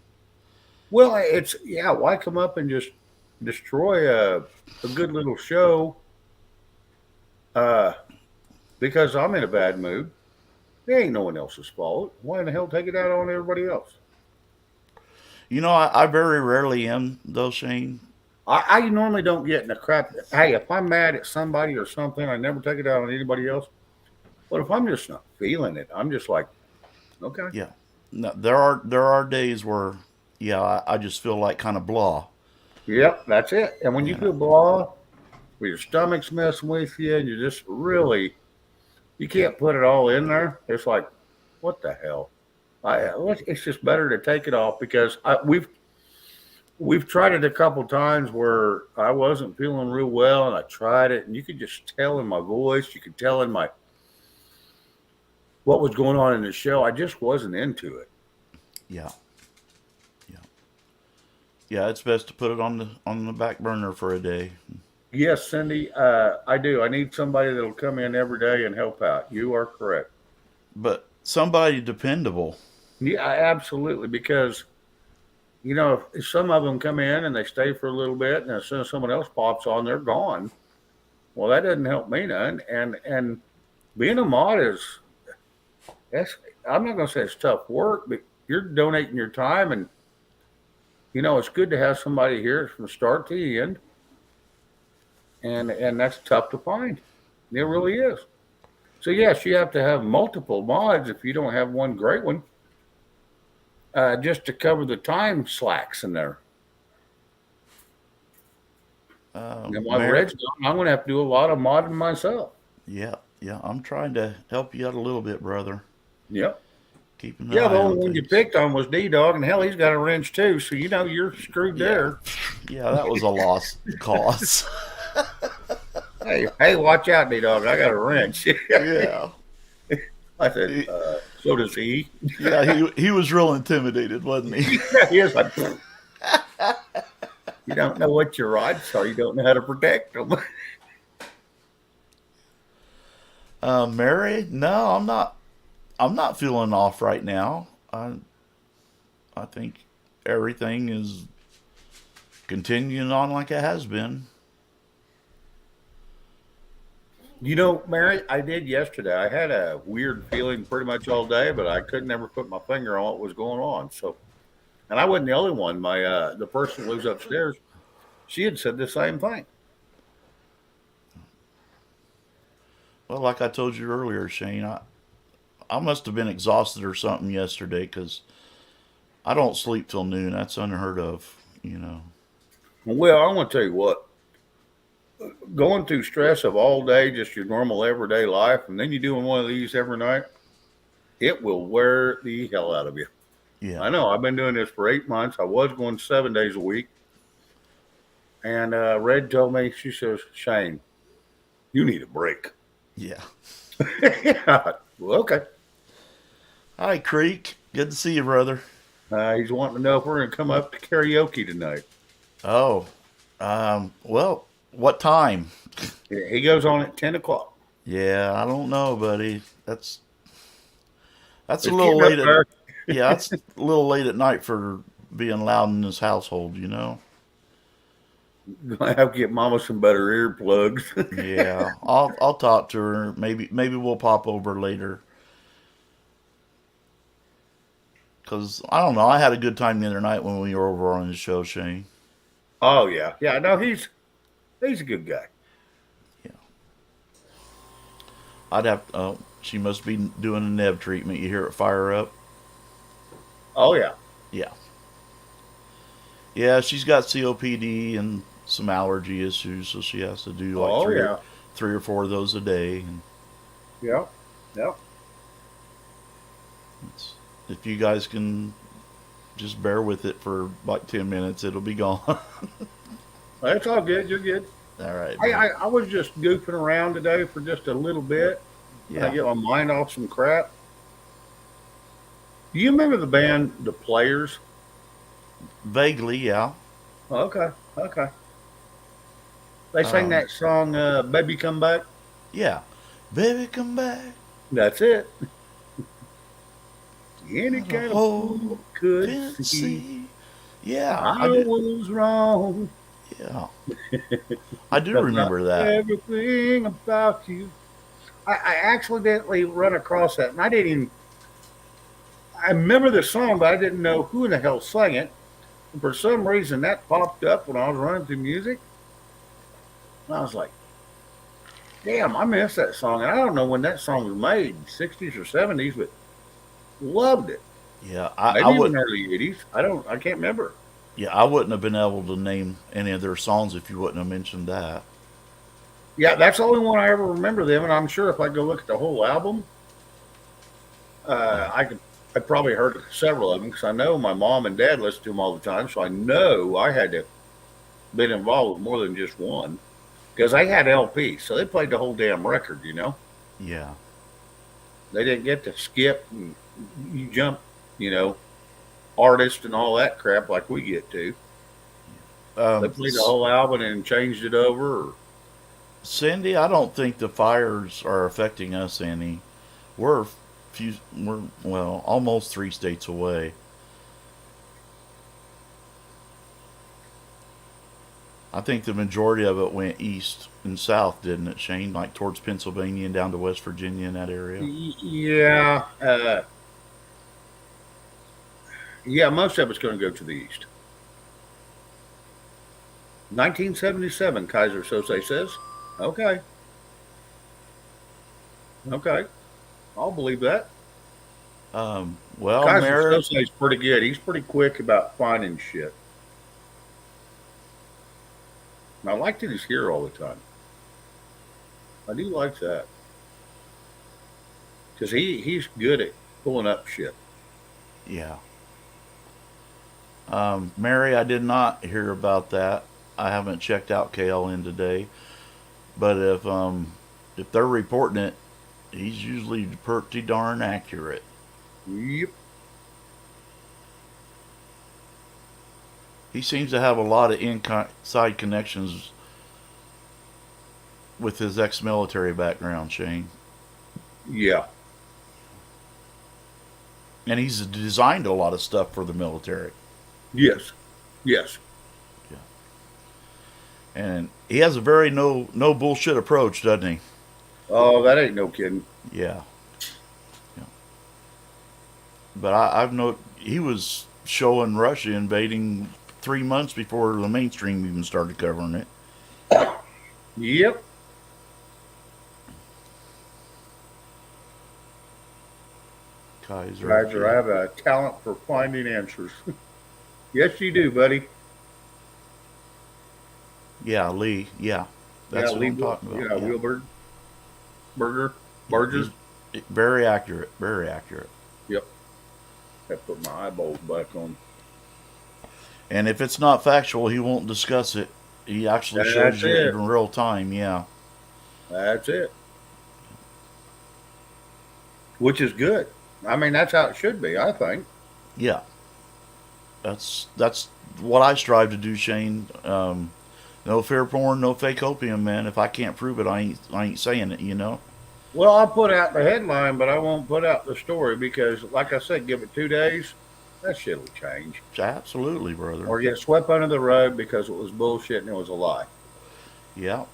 Well, why come up and just destroy a good little show because I'm in a bad mood? It ain't no one else's fault. Why in the hell take it out on everybody else? You know, I very rarely am, though, Shane. I normally don't get in the crap. Hey, if I'm mad at somebody or something, I never take it out on anybody else. But if I'm just not feeling it, I'm just like, okay. Yeah. No, there are days where, I just feel like kind of blah. Yep, that's it. And when you feel blah, when your stomach's messing with you, and you're just really, you can't put it all in there. It's like, what the hell? It's just better to take it off because we've tried it a couple times where I wasn't feeling real well, and I tried it, and you could just tell in my voice, you could tell in my what was going on in the show. I just wasn't into it. Yeah. Yeah, it's best to put it on the back burner for a day. Yes, Cindy, I do. I need somebody that'll come in every day and help out. You are correct. But somebody dependable. Yeah, absolutely. Because, if some of them come in and they stay for a little bit, and as soon as someone else pops on, they're gone. Well, that doesn't help me none. And being a mod I'm not going to say it's tough work, but you're donating your time, and it's good to have somebody here from start to the end. And that's tough to find. It really is. So yes, you have to have multiple mods if you don't have one great one, just to cover the time slacks in there. I'm going to have to do a lot of modding myself. Yeah, I'm trying to help you out a little bit, brother. Yep. Keeping the only one you picked on was D-Dog, and hell, he's got a wrench too, so you're screwed there. Yeah, that was a lost cause. Hey, watch out, D-Dog. I got a wrench. Yeah. I said, So does he. Yeah, he was real intimidated, wasn't he? He is like, you don't know what your rights are. You don't know how to protect them. Mary, no, I'm not. I'm not feeling off right now. I think everything is continuing on like it has been. You know, Mary, I did yesterday. I had a weird feeling pretty much all day, but I couldn't ever put my finger on what was going on. So, and I wasn't the only one. My the person who lives upstairs, she had said the same thing. Well, like I told you earlier, Shane, I must have been exhausted or something yesterday because I don't sleep till noon. That's unheard of, you know. Well, I want to tell you what. Going through stress of all day, just your normal everyday life, and then you're doing one of these every night, it will wear the hell out of you. Yeah, I know. I've been doing this for 8 months. I was going 7 days a week. And Red told me, she says, Shane, you need a break. yeah. Well, okay. Hi, Creek. Good to see you, brother. He's wanting to know if we're going to come up to karaoke tonight. Oh, well, what time? Yeah, he goes on at 10 o'clock. Yeah, I don't know, buddy. That's a It's little getting up late at there. yeah, that's a little late at night for being loud in this household, you know. I have to get Mama some better earplugs. Yeah, I'll talk to her. Maybe we'll pop over later. Cause I don't know. I had a good time the other night when we were over on the show, Shane. Oh yeah, yeah. No, he's a good guy. Yeah, I'd have. Oh, she must be doing a Nev treatment. You hear it fire up? Oh yeah. Yeah, yeah. She's got COPD and some allergy issues, so she has to do like Oh yeah. 3 or 4 of those a day. And Yeah. Yeah. if you guys can just bear with it for like 10 minutes, it'll be gone. That's all good. You're good. All right, Hey, man. I was just goofing around today for just a little bit. I Yeah, get my mind off some crap. Do you remember the band The Players? vaguely, yeah. Okay. Okay. They sang Um, that song, Baby Come Back. yeah. Baby, come back. That's it. Any Not a kind of whole fool could see fancy. Yeah, I was wrong. yeah. I do 'Cause not remember that. everything about you. I accidentally run across that, and I didn't even. I remember the song, but I didn't know who in the hell sang it. And for some reason, that popped up when I was running through music, and I was like, "Damn, I missed that song." And I don't know when that song was made, '60s or '70s, but loved it. Yeah, I Maybe would. even early '80s. I don't. I can't remember. Yeah, I wouldn't have been able to name any of their songs if you wouldn't have mentioned that. Yeah, that's the only one I ever remember them, and I'm sure if I go look at the whole album, I could. I probably heard several of them because I know my mom and dad listened to them all the time, so I know I had to been involved with more than just one because I had LP, so they played the whole damn record. You know, Yeah. they didn't get to skip and you jump, you know, artist and all that crap like we get to. They played the S- whole album and changed it over. Or, Cindy, I don't think the fires are affecting us any. We're well almost 3 states away. I think the majority of it went east and south, didn't it, Shane? Like towards Pennsylvania and down to West Virginia in that area. yeah, yeah, most of it's going to go to the east. 1977, Kaiser Sose says. Okay, okay, I'll believe that. Well, Kaiser Mary, Sose's pretty good. He's pretty quick about finding shit. And I like that he's here all the time. I do like that because he's good at pulling up shit. yeah. Mary, I did not hear about that. I haven't checked out KLN today, but if they're reporting it, he's usually pretty darn accurate. Yep. He seems to have a lot of inside connections with his ex-military background, Shane. Yeah. And he's designed a lot of stuff for the military. Yes. Yes. Yeah. And he has a very no bullshit approach, doesn't he? Oh, that ain't no kidding. Yeah. Yeah. But I've noted he was showing Russia invading 3 months before the mainstream even started covering it. Yep. Kaiser, I have a talent for finding answers. Yes, you do, buddy. Yeah, Lee. Yeah. That's Yeah, what Lee. I'm talking about. Yeah, Yeah. Wilbur. Yeah, Burgess. he's very accurate. Very accurate. Yep. I put my eyeballs back on. And if it's not factual, he won't discuss it. He actually shows That's you it. in real time. Yeah. That's it. Which is good. I mean, that's how it should be, I think. Yeah. That's what I strive to do, Shane. No fear porn, no fake opium, man. If I can't prove it, I ain't saying it. You know. Well, I'll put out the headline, but I won't put out the story because, like I said, give it 2 days, that shit will change. Absolutely, brother. Or get swept under the rug because it was bullshit and it was a lie. Yeah.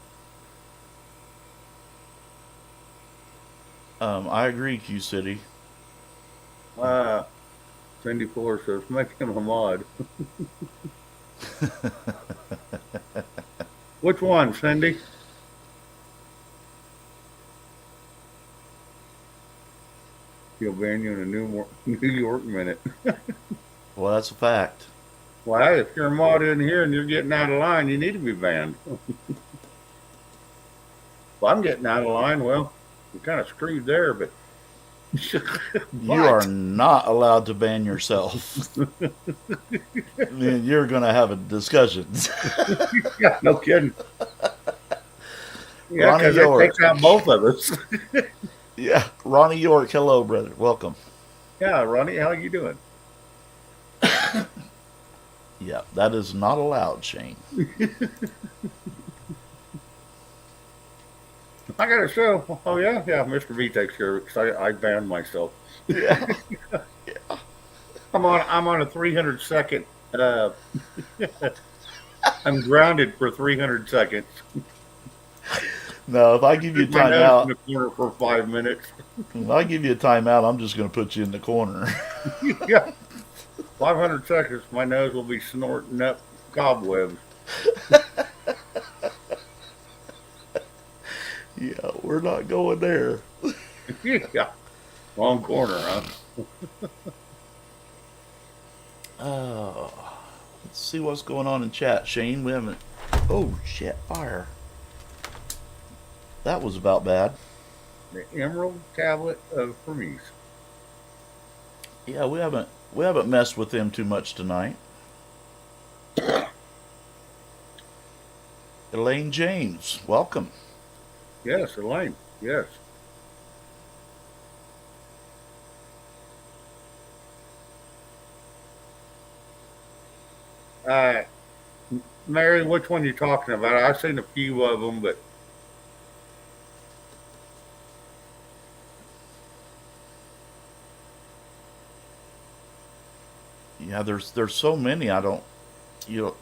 I agree, Q City. Cindy Fuller says, make him a mod. Which one, Cindy? He'll ban you in a New York minute. Well, that's a fact. Well, hey, if you're a mod in here and you're getting out of line, you need to be banned. If I'm getting out of line, well, you're kind of screwed there, but You are not allowed to ban yourself. You're going to have a discussion. Yeah, no kidding. Yeah, Ronnie because that York. takes out both of us. Yeah. Ronnie York, hello, brother. Welcome. Yeah, Ronnie, how you doing? Yeah, that is not allowed, Shane. I got a show. Oh yeah, yeah. Mr. V takes care of it because I banned myself. Yeah. I'm on a 300-second. I'm grounded for 300 seconds. No, if I give you a My nose in timeout, the corner for 5 minutes. if I give you a timeout, I'm just going to put you in the corner. Yeah, 500 seconds. My nose will be snorting up cobwebs. Yeah, we're not going there. Yeah, wrong corner, huh? Let's see what's going on in chat, Shane. We haven't. Oh shit! Fire. That was about bad. The Emerald Tablet of Hermes. Yeah, we haven't messed with them too much tonight. Elaine James, welcome. Yes, Elaine. Yes. Mary, which one you talking about? I've seen a few of them, but Yeah, there's so many. I don't.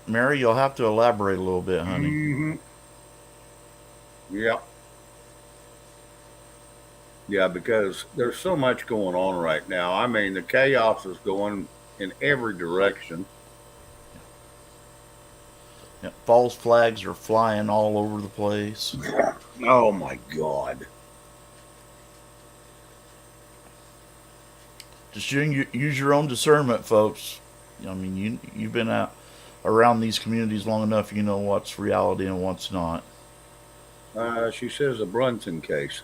Mary, you'll have to elaborate a little bit, honey. mm-hmm. Yeah. Yeah, because there's so much going on right now. I mean, the chaos is going in every direction. Yeah, false flags are flying all over the place. Oh my God. Just use your own discernment, folks. I mean, you've been out around these communities long enough. You know what's reality and what's not. She says the Brunson case.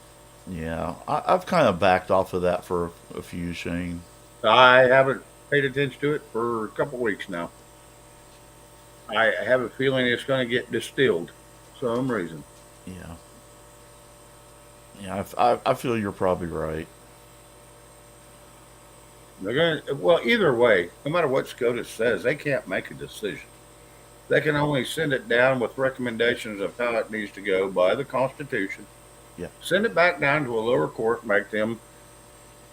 Yeah, I've kind of backed off of that for a few, Shane. I haven't paid attention to it for a couple weeks now. I have a feeling it's going to get distilled for some reason. Yeah. Yeah, I feel you're probably right. They're gonna well either way, no matter what SCOTUS says, they can't make a decision. They can only send it down with recommendations of how it needs to go by the Constitution. Yeah. Send it back down to a lower court, make them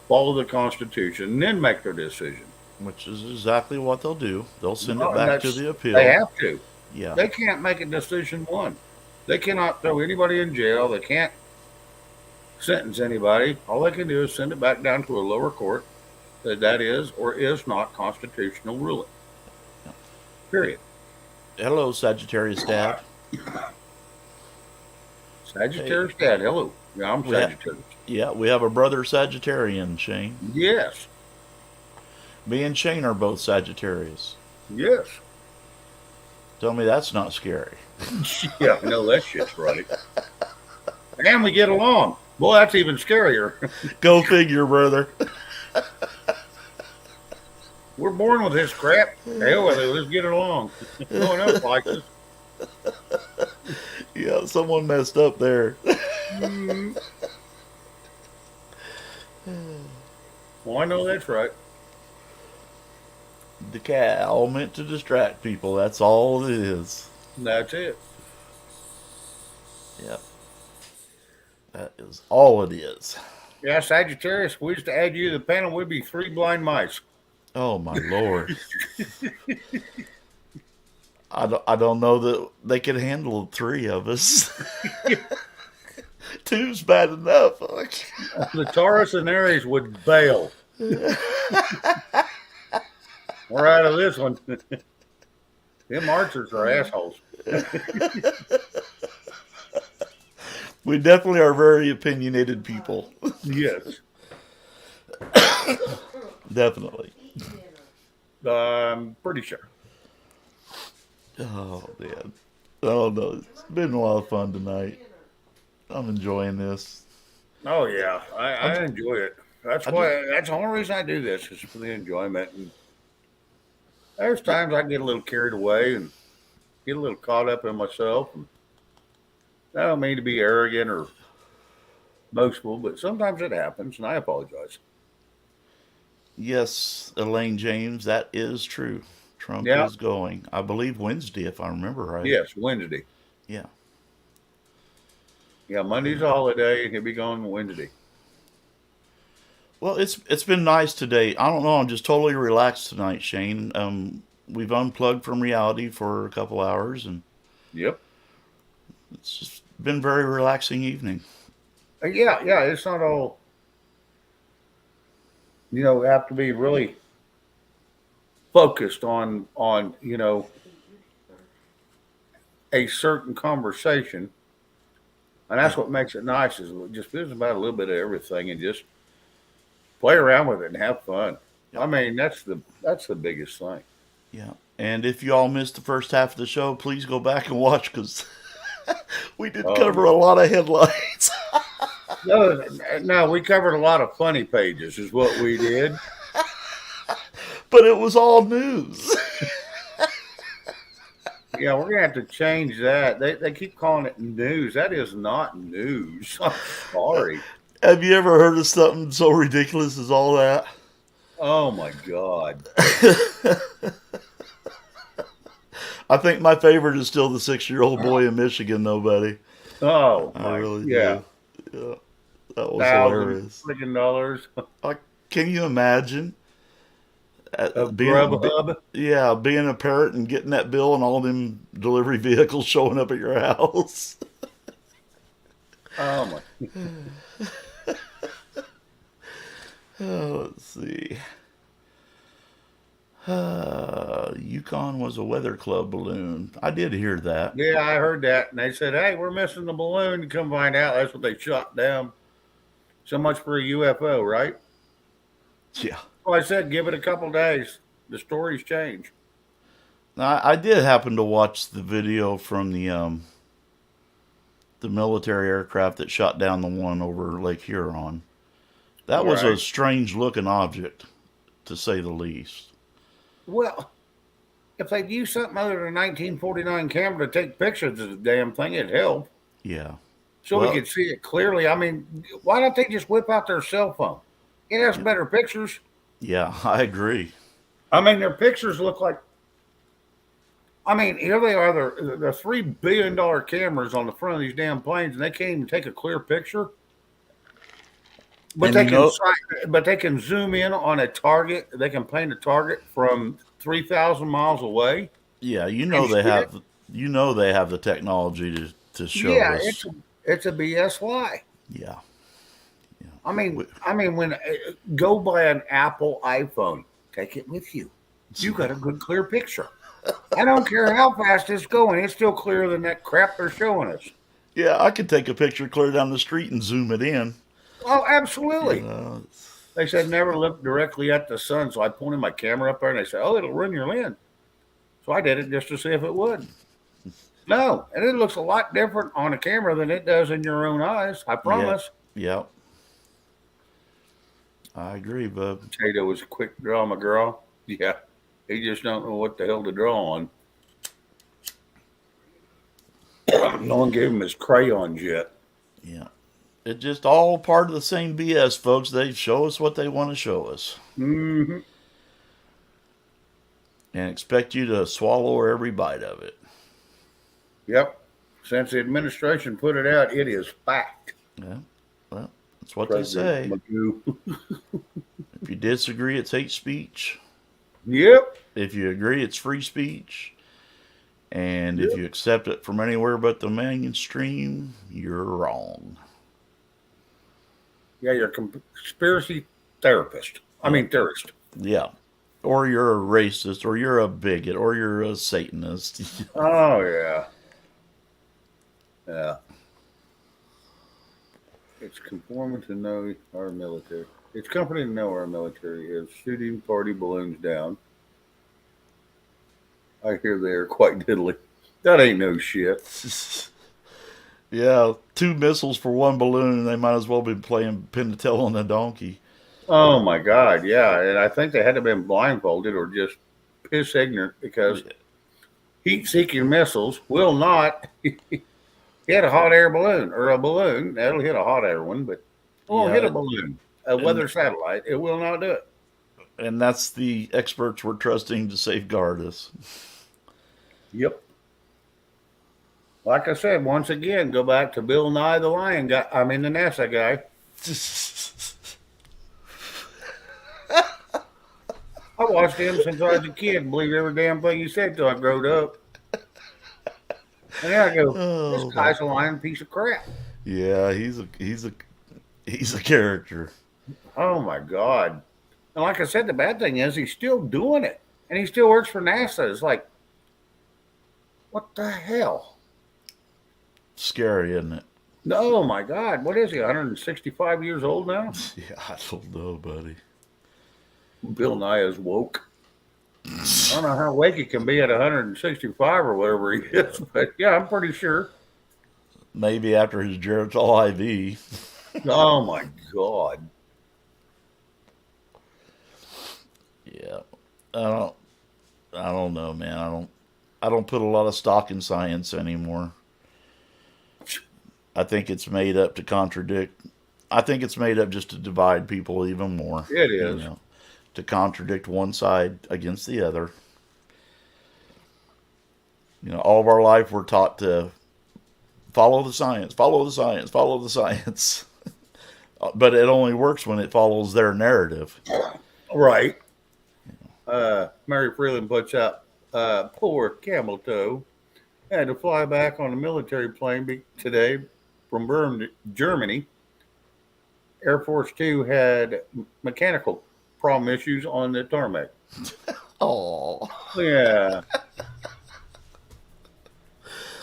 follow the Constitution, and then make their decision. Which is exactly what they'll do. They'll send it No, and back to that's the they appeal. have to. Yeah. They can't make a decision one. They cannot throw anybody in jail. They can't sentence anybody. All they can do is send it back down to a lower court that is or is not constitutional ruling. Period. Hello, Sagittarius Dad. Sagittarius Dad, hello. Yeah, I'm We ha- Sagittarius. Yeah, we have a brother Sagittarian, Shane. Yes. Me and Shane are both Sagittarius. Yes. Tell me that's not scary. Yeah, I know that shit's right. And we get along. Boy, that's even scarier. Go figure, brother. We're born with this crap. Hell with it. Let's get along. No one else likes us. Yeah, someone messed up there. Well, I know that's right. The cat all meant to distract people. That's all it is. That's it. Yep. That is all it is. Yeah, Sagittarius, if we used to add you to the panel, we'd be 3 blind mice. Oh my lord. I don't know that they could handle 3 of us. 2's bad enough. The Taurus and Aries would bail. We're out of this one. Them archers are assholes. We definitely are very opinionated people. Yes. Definitely. I'm pretty sure. Oh man. Oh no, it's been a lot of fun tonight. I'm enjoying this. Oh yeah, I enjoy it. That's the only reason I do this is for the enjoyment. And there's times I get a little carried away and get a little caught up in myself. And I don't mean to be arrogant or boastful, but sometimes it happens, and I apologize. Yes, Elaine James, that is true. Trump Yeah. is going. I believe Wednesday, if I remember right. Yes, Wednesday. Yeah. Yeah, Monday's a holiday, and he'll be gone Wednesday. Well, it's been nice today. I don't know. I'm just totally relaxed tonight, Shane. We've unplugged from reality for a couple hours, and Yep. it's just been a very relaxing evening. Yeah, it's not all, have to be really focused on, a certain conversation. And that's what makes it nice is it just feels about a little bit of everything and just play around with it and have fun. I mean, that's the biggest thing. Yeah. And if you all missed the first half of the show, please go back and watch because we did cover a lot of headlines. No, we covered a lot of funny pages is what we did. But it was all news. Yeah, we're gonna have to change that. They keep calling it news. That is not news. I'm sorry. Have you ever heard of something so ridiculous as all that? Oh my God. I think my favorite is still the 6-year-old boy in Michigan, though, buddy. Oh, I really yeah. do. Yeah. That was hilarious. $1,000 Can you imagine? of Grubhub. Yeah, being a parent and getting that bill and all them delivery vehicles showing up at your house. Oh my. Let's see. Yukon was a weather club balloon. I did hear that. Yeah, I heard that. And they said, hey, we're missing the balloon. Come find out. That's what they shot down. So much for a UFO, right? Yeah. Well, I said, give it a couple days. The stories change. I did happen to watch the video from the military aircraft that shot down the one over Lake Huron. That was a strange looking object, to say the least. Well, if they'd used something other than a 1949 camera to take pictures of the damn thing, it'd help. Yeah. So we could see it clearly. I mean, why don't they just whip out their cell phone? It has better pictures. Yeah, I agree. I mean, their pictures look like. I mean, here they are. The $3 billion cameras on the front of these damn planes, and they can't even take a clear picture. But And they you can, know, but they can zoom in on a target. They can paint a target from 3,000 miles away yeah, and shit. you know they have the technology to show Yeah, us. it's a BS lie. Yeah, yeah. I mean, when go buy an Apple iPhone, take it with you. You got a good clear picture. I don't care how fast it's going; it's still clearer than that crap they're showing us. Yeah, I could take a picture clear down the street and zoom it in. Oh, You absolutely. know, They said never look directly at the sun, so I pointed my camera up there, and they said, "Oh, it'll ruin your lens." So I did it just to see if it would. No, and it looks a lot different on a camera than it does in your own eyes. I yeah, promise. yeah. I agree, bub. Potato was a quick draw, my girl. Yeah, he just don't know what the hell to draw on. No one gave him his crayons yet. Yeah. It's just all part of the same BS, folks. They show us what they want to show us Hmm. and expect you to swallow every bite of it. Yep. Since the administration put it out, it is fact. Yeah. Well, that's what they President say. Magoo. If you disagree, it's hate speech. Yep. If you agree, it's free speech. And if Yep. you accept it from anywhere but the mainstream, you're wrong. Yeah, you're a conspiracy therapist. I Yeah. mean, theorist. Yeah. Or you're a racist, or you're a bigot, or you're a Satanist. Oh, yeah. Yeah. It's conforming to know our military. It's comforting to know our military is shooting party balloons down. I hear they are quite diddly. That ain't no shit. Yeah, 2 missiles for 1 balloon, and they might as well be playing pin the tail on a donkey. Oh my God, yeah. And I think they had to have been blindfolded or just piss ignorant because heat seeking missiles will not hit a hot air balloon or a balloon. That'll hit a hot air one, but it won't hit a Yeah, balloon. A weather satellite, it will not do it. and that's the experts we're trusting to safeguard us. Yep. Like I said, once again, go back to Bill Nye the Lion guy. I mean, the NASA guy. I watched him since I was a kid. Believe every damn thing he said till I growed up. And then I go, this Oh, guy's a lying piece of crap. yeah, he's a character. Oh my God. And like I said, the bad thing is he's still doing it. And he still works for NASA. It's like, what the hell? Scary, isn't it? Oh my God. What is he? 165 years old now? Yeah, I don't know, buddy. Bill Nye is woke. I don't know how awake he can be at 165 or whatever he is, but yeah, I'm pretty sure. Maybe after his Geritol IV. Oh my God. Yeah, I don't. I don't know, man. I don't put a lot of stock in science anymore. I think it's made up to contradict. I think it's made up just to divide people even more. It You is. know, to contradict one side against the other. You know, all of our life we're taught to follow the science, follow the science, follow the science. But it only works when it follows their narrative. Right. Mary Freeland puts out, poor camel toe had to fly back on a military plane today from Bern, Germany. Air Force Two had mechanical problem issues on the tarmac. Oh, Yeah.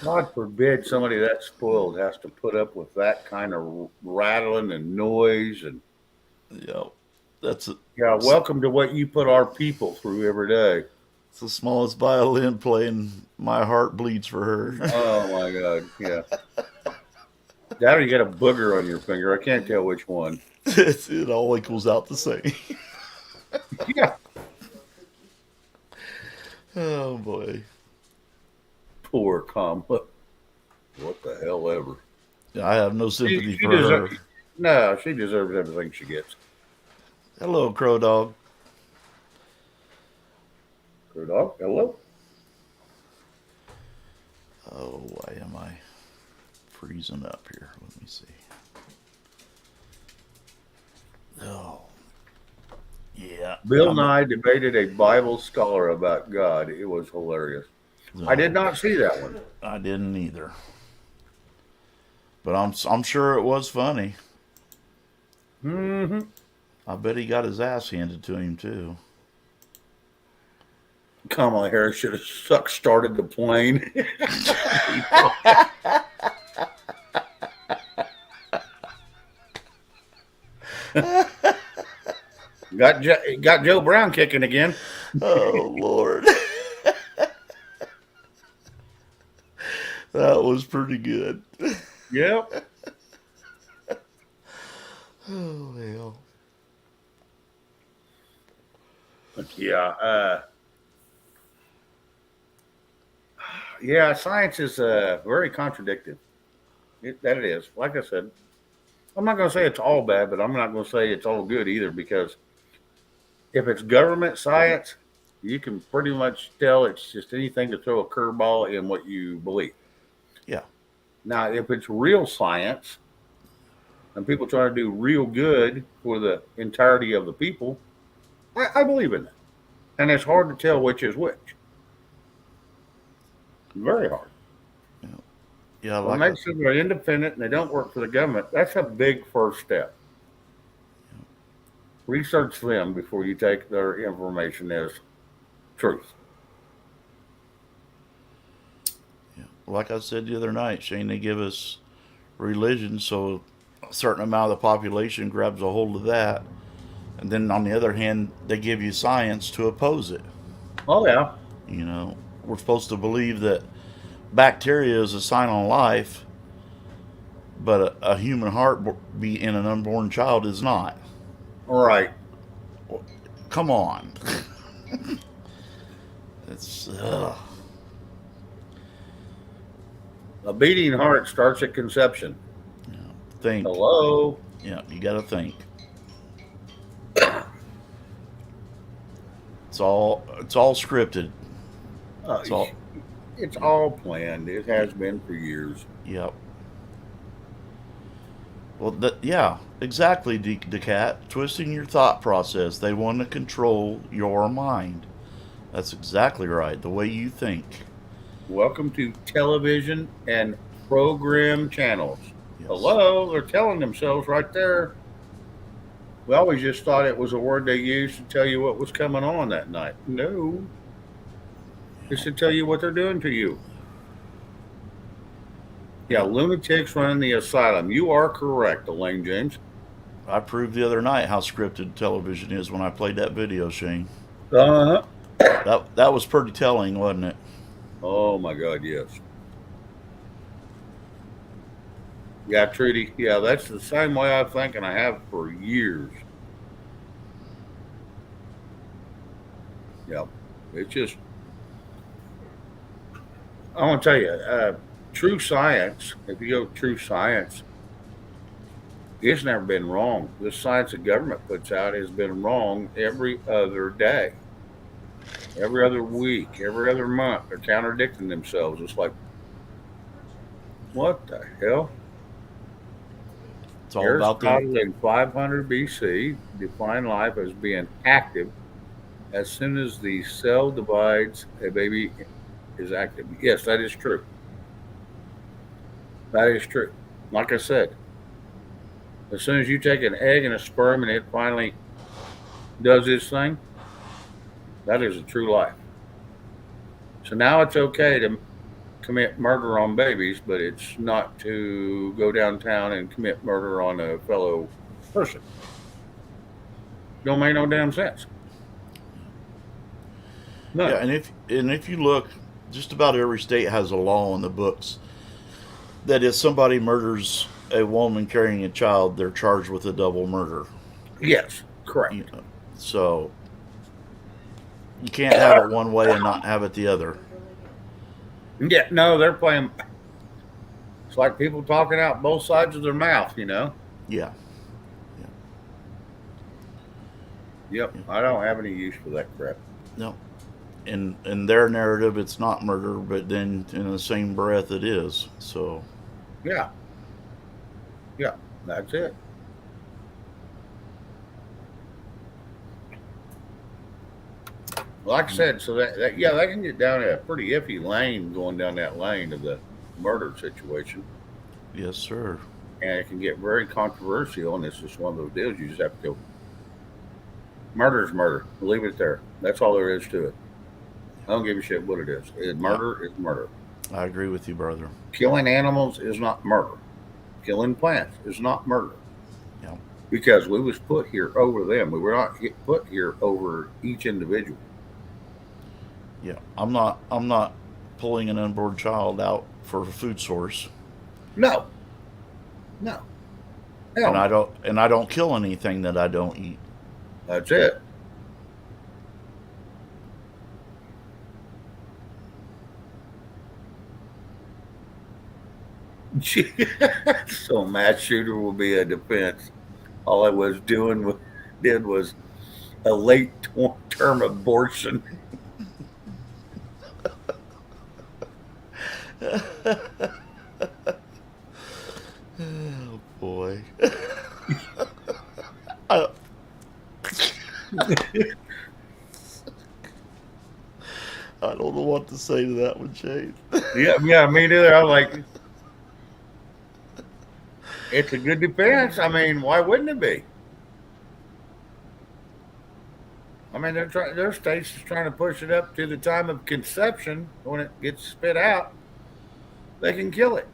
God forbid somebody that spoiled has to put up with that kind of rattling and noise. And yeah, that's it. yeah, welcome to what you put our people through every day. It's the smallest violin playing. My heart bleeds for her. Oh my God. Yeah. That or you got a booger on your finger. I can't tell which one. It all equals out the same. Yeah. Oh boy. Poor Kamala. What the hell ever. I have no sympathy She for her. deserves, no, she deserves everything she gets. Hello, Crow Dog. Oh, hello. Oh, why am I freezing up here? Let me see. Oh, yeah. Bill Nye debated a Bible scholar about God. It was hilarious. I did not see that one. I didn't either. But I'm sure it was funny. Mm-hmm. I bet he got his ass handed to him too. Kamala Harris should have started the plane. Got Joe Brown kicking again. Oh Lord. That was pretty good. Yep. Oh hell. Yeah. Yeah, science is very contradictive. That it is. Like I said, I'm not going to say it's all bad, but I'm not going to say it's all good either, because if it's government science, you can pretty much tell it's just anything to throw a curveball in what you believe. Yeah. Now, if it's real science and people trying to do real good for the entirety of the people, I believe in it. And it's hard to tell which is which. Very hard. Yeah, Well, make sure they're independent and they don't work for the government. That's a big first step. Research them before you take their information as truth. Yeah. Like I said the other night, Shane, they give us religion so a certain amount of the population grabs a hold of that. And then on the other hand, they give you science to oppose it. Oh, yeah. You know, we're supposed to believe that bacteria is a sign of life, but a human heart be in an unborn child is not. Right. Come on. It's a beating heart starts at conception. Think. Hello. Yeah, you got to think. It's all scripted. It's all planned. It has been for years. Yep. Well, yeah, exactly, Decat. Twisting your thought process. They want to control your mind. That's exactly right. The way you think. Welcome to television and program channels. Yes. Hello, they're telling themselves right there. We always just thought it was a word they used to tell you what was coming on that night. No. It's to tell you what they're doing to you. Yeah, lunatics running the asylum. You are correct, Elaine James. I proved the other night how scripted television is when I played that video, Shane. Uh-huh. That was pretty telling, wasn't it? Oh, my God, yes. Yeah, Trudy. Yeah, that's the same way I think, and I have for years. Yeah, it's just, I want to tell you, true science, if you go true science, it's never been wrong. The science the government puts out has been wrong every other day, every other week, every other month. They're contradicting themselves. It's like, what the hell? It's all about Aristotle in 500 BC defined life as being active. As soon as the cell divides, a baby is active. Yes, that is true. That is true. Like I said, as soon as you take an egg and a sperm and it finally does its thing, that is a true life. So now it's okay to commit murder on babies, but it's not to go downtown and commit murder on a fellow person. Don't make no damn sense. No. Yeah, and if you look, just about every state has a law in the books that if somebody murders a woman carrying a child, they're charged with a double murder. Yes, correct. You know, so you can't have it one way and not have it the other. Yeah, no, they're playing. It's like people talking out both sides of their mouth, you know? Yeah. Yep, I don't have any use for that crap. No. in their narrative, it's not murder, but then in the same breath, it is. So Yeah, yeah, that's it. Like I said, so that yeah, that can get down a pretty iffy lane going down that lane of the murder situation, yes, sir. and it can get very controversial. And it's just one of those deals. You just have to go. Murder is murder. Leave it there. That's all there is to it. I don't give a shit what it is. Yeah, Murder is murder. I agree with you, brother. Killing animals is not murder. Killing plants is not murder. Yeah, Because we was put here over them. We were not put here over each individual. yeah. I'm not pulling an unborn child out for a food source, No, no, hell and no. I don't kill anything that I don't eat. That's it. So mass shooter will be a defense. All I was doing did was a late term abortion. Oh boy. I, I don't know what to say to that one, Shane. Yeah, yeah, me neither. I'm like, it's a good defense. I mean, why wouldn't it be? I mean, their states is trying to push it up to the time of conception. When it gets spit out, they can kill it.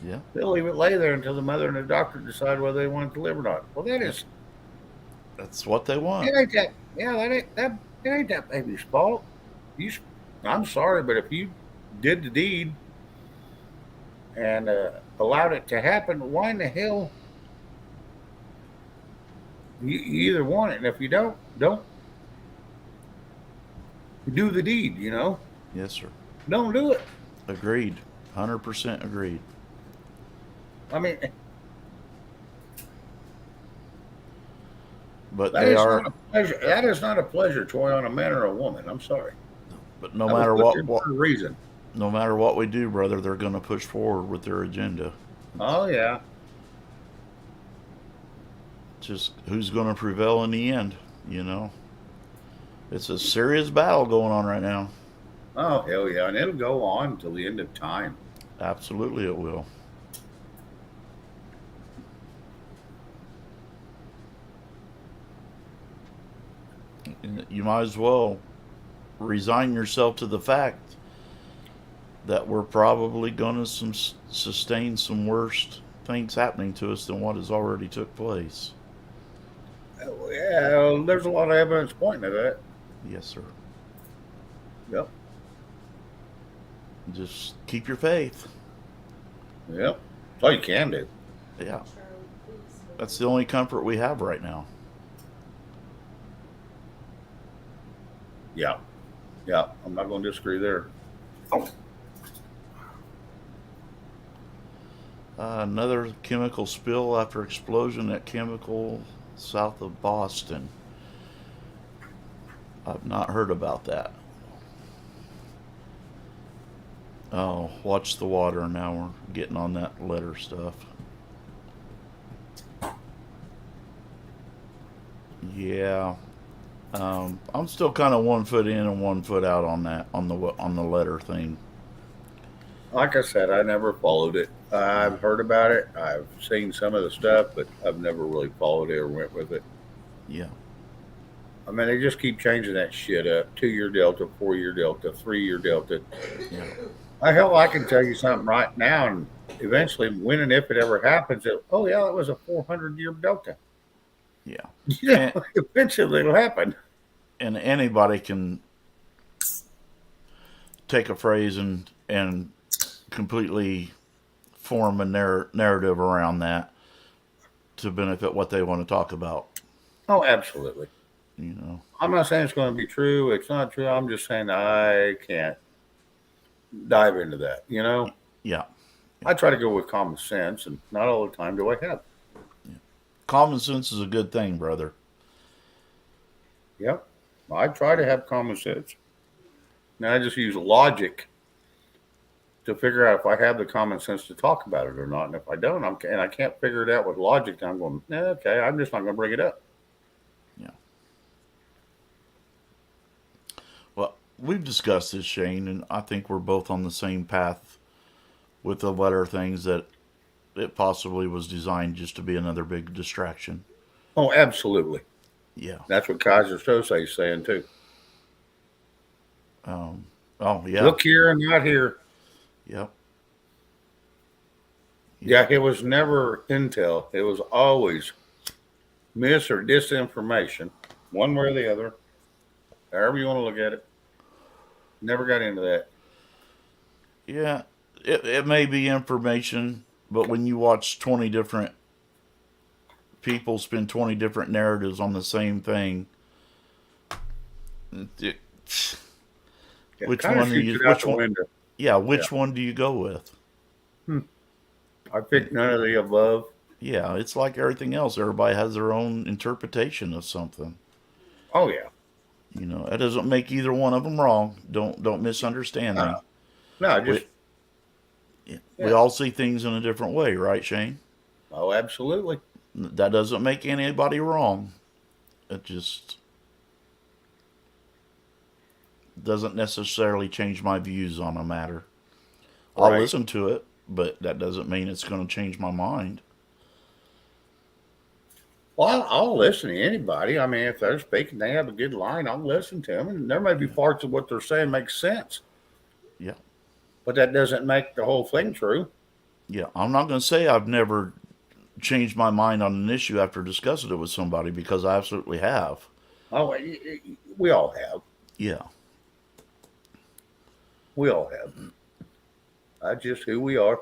Yeah, They'll leave it lay there until the mother and the doctor decide whether they want it to live or not. Well, that is, that's what they want. it ain't that. Yeah, it ain't that baby's fault. You, I'm sorry, but if you did the deed and allowed it to happen, why in the hell you either want it, and if you don't do the deed. Yes, sir. Don't do it. Agreed. 100% agreed. I mean, But that they is are. not a pleasure. That is not a pleasure toy on a man or a woman. I'm sorry. But no I was matter put what, there for a reason. no matter what we do, brother, they're going to push forward with their agenda. Oh yeah. Just who's going to prevail in the end? You know, it's a serious battle going on right now. Oh hell yeah, and it'll go on till the end of time. Absolutely, it will. And you might as well resign yourself to the fact that we're probably going to sustain some worse things happening to us than what has already took place. Oh, yeah, there's a lot of evidence pointing to that. Yes, sir. Yep. Just keep your faith. Yep. That's all you can do. Yeah, that's the only comfort we have right now. Yeah. Yeah. I'm not going to disagree there. Another chemical spill after explosion at chemical south of Boston. I've not heard about that. Oh, watch the water now. We're getting on that letter stuff. Yeah, I'm still kind of 1 foot in and 1 foot out on that on the letter thing. Like I said, I never followed it. I've heard about it. I've seen some of the stuff, but I've never really followed it or went with it. Yeah, I mean, they just keep changing that shit up. 2-year delta, 4-year delta, 3-year delta. yeah, Hell, I can tell you something right now, and eventually, when and if it ever happens, oh yeah, it was a 400-year delta. yeah. Yeah, And, eventually it'll happen. and anybody can take a phrase and completely form a narrative around that to benefit what they want to talk about. Oh, absolutely. You know. I'm not saying it's going to be true. It's not true. I'm just saying I can't dive into that. Yeah. I try to go with common sense, and not all the time do I have. Common sense is a good thing, brother. Yep. I try to have common sense. Now I just use logic to figure out if I have the common sense to talk about it or not. And if I don't, and I can't figure it out with logic, then I'm going, okay, I'm just not going to bring it up. Yeah. Well, we've discussed this, Shane, and I think we're both on the same path with the letter things that it possibly was designed just to be another big distraction. Oh, absolutely. Yeah. That's what Kaiser Sose is saying too. Oh, yeah. Look here and not here. Yep. Yeah, it was never intel. It was always mis or disinformation, one way or the other, however you want to look at it. Never got into that. Yeah. It may be information, but when you watch 20 different people spin 20 different narratives on the same thing, Yeah, which kinda one are shoots you? it out Which the one? window. Yeah, which one do you go with? I picked none of the above. Yeah, it's like everything else. Everybody has their own interpretation of something. Oh yeah. You know, that doesn't make either one of them wrong. Don't misunderstand me. No, We, just we yeah. all see things in a different way, right, Shane? Oh, absolutely. That doesn't make anybody wrong. It just doesn't necessarily change my views on a matter. I'll Right. listen to it, but that doesn't mean it's going to change my mind. Well, I'll listen to anybody. I mean, if they're speaking, they have a good line, I'll listen to them. And there may be parts of what they're saying make sense, Yeah. but that doesn't make the whole thing true. Yeah. I'm not going to say I've never changed my mind on an issue after discussing it with somebody, because I absolutely have. Oh, we all have. Yeah. We all have. That's just who we are.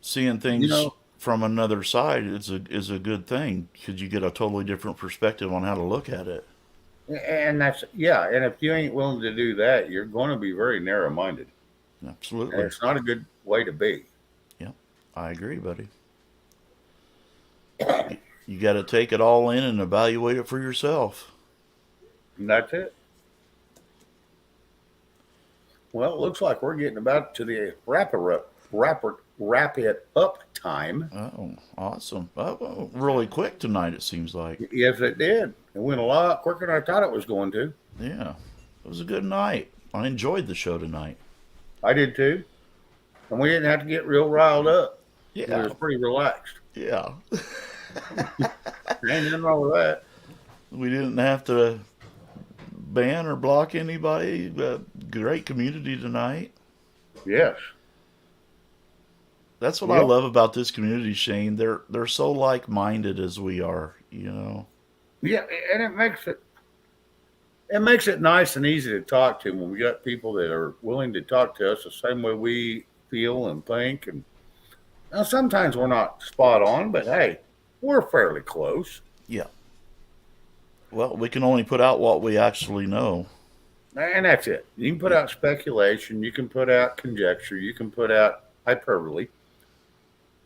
Seeing You things know, from another side is a good thing, because you get a totally different perspective on how to look at it. and that's, yeah. And if you ain't willing to do that, you're going to be very narrow minded. And Absolutely. it's not a good way to be. Yeah, I agree, buddy. You got to take it all in and evaluate it for yourself. And that's it. Well, it looks like we're getting about to the wrap it up time. Oh, awesome. Oh, really quick tonight, it seems like. Yes, it did. It went a lot quicker than I thought it was going to. Yeah, it was a good night. I enjoyed the show tonight. I did too. And we didn't have to get real riled up. It Yeah, was pretty relaxed. yeah. There ain't nothing wrong with that. We didn't have to ban or block anybody. Great community tonight. Yes. That's what I Yep. love about this community, Shane. They're so like minded as we are. You know. Yeah, and it makes it nice and easy to talk to when we got people that are willing to talk to us the same way we feel and think. And now sometimes we're not spot on, but hey, we're fairly close. Yeah. Well, we can only put out what we actually know. And that's it. You can put out speculation, you can put out conjecture, you can put out hyperbole.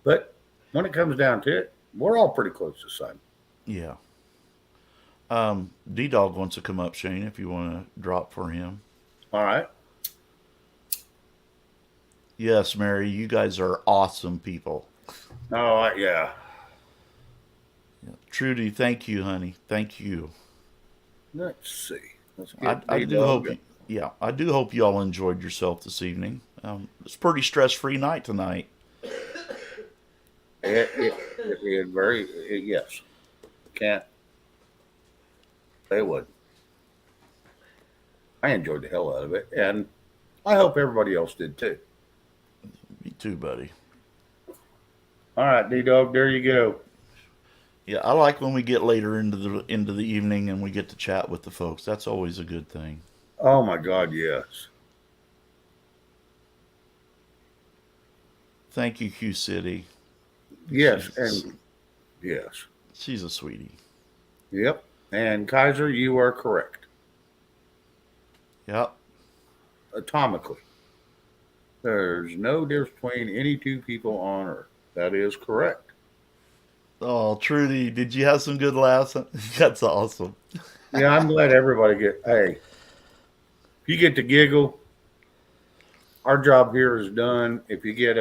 But when it comes down to it, we're all pretty close to the same. Yeah. D Dog wants to come up, Shane, if you want to drop for him. All right. Yes, Mary, you guys are awesome people. Oh, yeah. Trudy, thank you, honey. Thank you. Let's see. Let's I, get I do D-Dog. hope you, I do hope you all enjoyed yourself this evening. It's a pretty stress-free night tonight. Yes. Can't say it would. I enjoyed the hell out of it, and I hope everybody else did too. Me too, buddy. All right, D-Dog, there you go. Yeah, I like when we get later into the evening and we get to chat with the folks. That's always a good thing. Oh my God, yes. Thank you, Q City. Yes, She's, and yes. she's a sweetie. Yep. And Kaiser, you are correct. Yep. Atomically. There's no difference between any two people on Earth. That is correct. Oh, Trudy, did you have some good laughs? That's awesome. Yeah, I'm glad everybody hey, if you get to giggle, our job here is done. If you get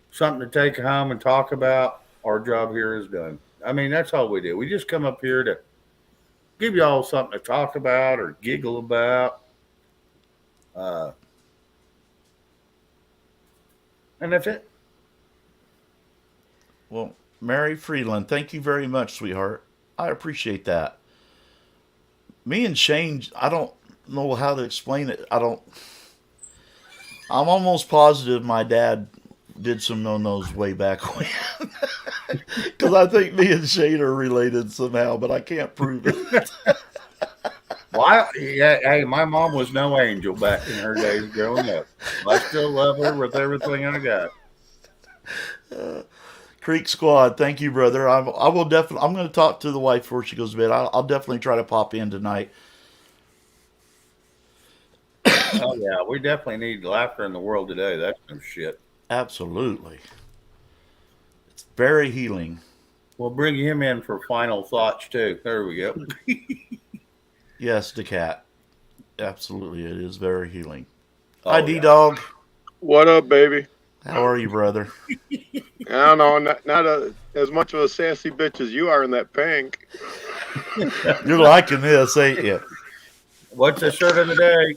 something to take home and talk about, our job here is done. I mean, that's all we do. We just come up here to give you all something to talk about or giggle about. Uh, and that's it. Well, Mary Freeland, thank you very much, sweetheart. I appreciate that. Me and Shane, I don't know how to explain it. I'm almost positive my dad did some no-nos way back when. Because I think me and Shane are related somehow, but I can't prove it. Well, yeah, hey, my mom was no angel back in her days growing up. I still love her with everything I got. Creek Squad, thank you, brother. I will definitely. I'm going to talk to the wife before she goes to bed. I'll definitely try to pop in tonight. Oh yeah, we definitely need laughter in the world today. That's some shit. Absolutely, it's very healing. We'll bring him in for final thoughts too. There we go. Yes, the cat. Absolutely, it is very healing. Oh, Hi, D yeah. Dog. What up, baby? How are you, brother? I don't know, not as much of a sassy bitch as you are in that pink. You're liking this, ain't you? What's the shirt of the day?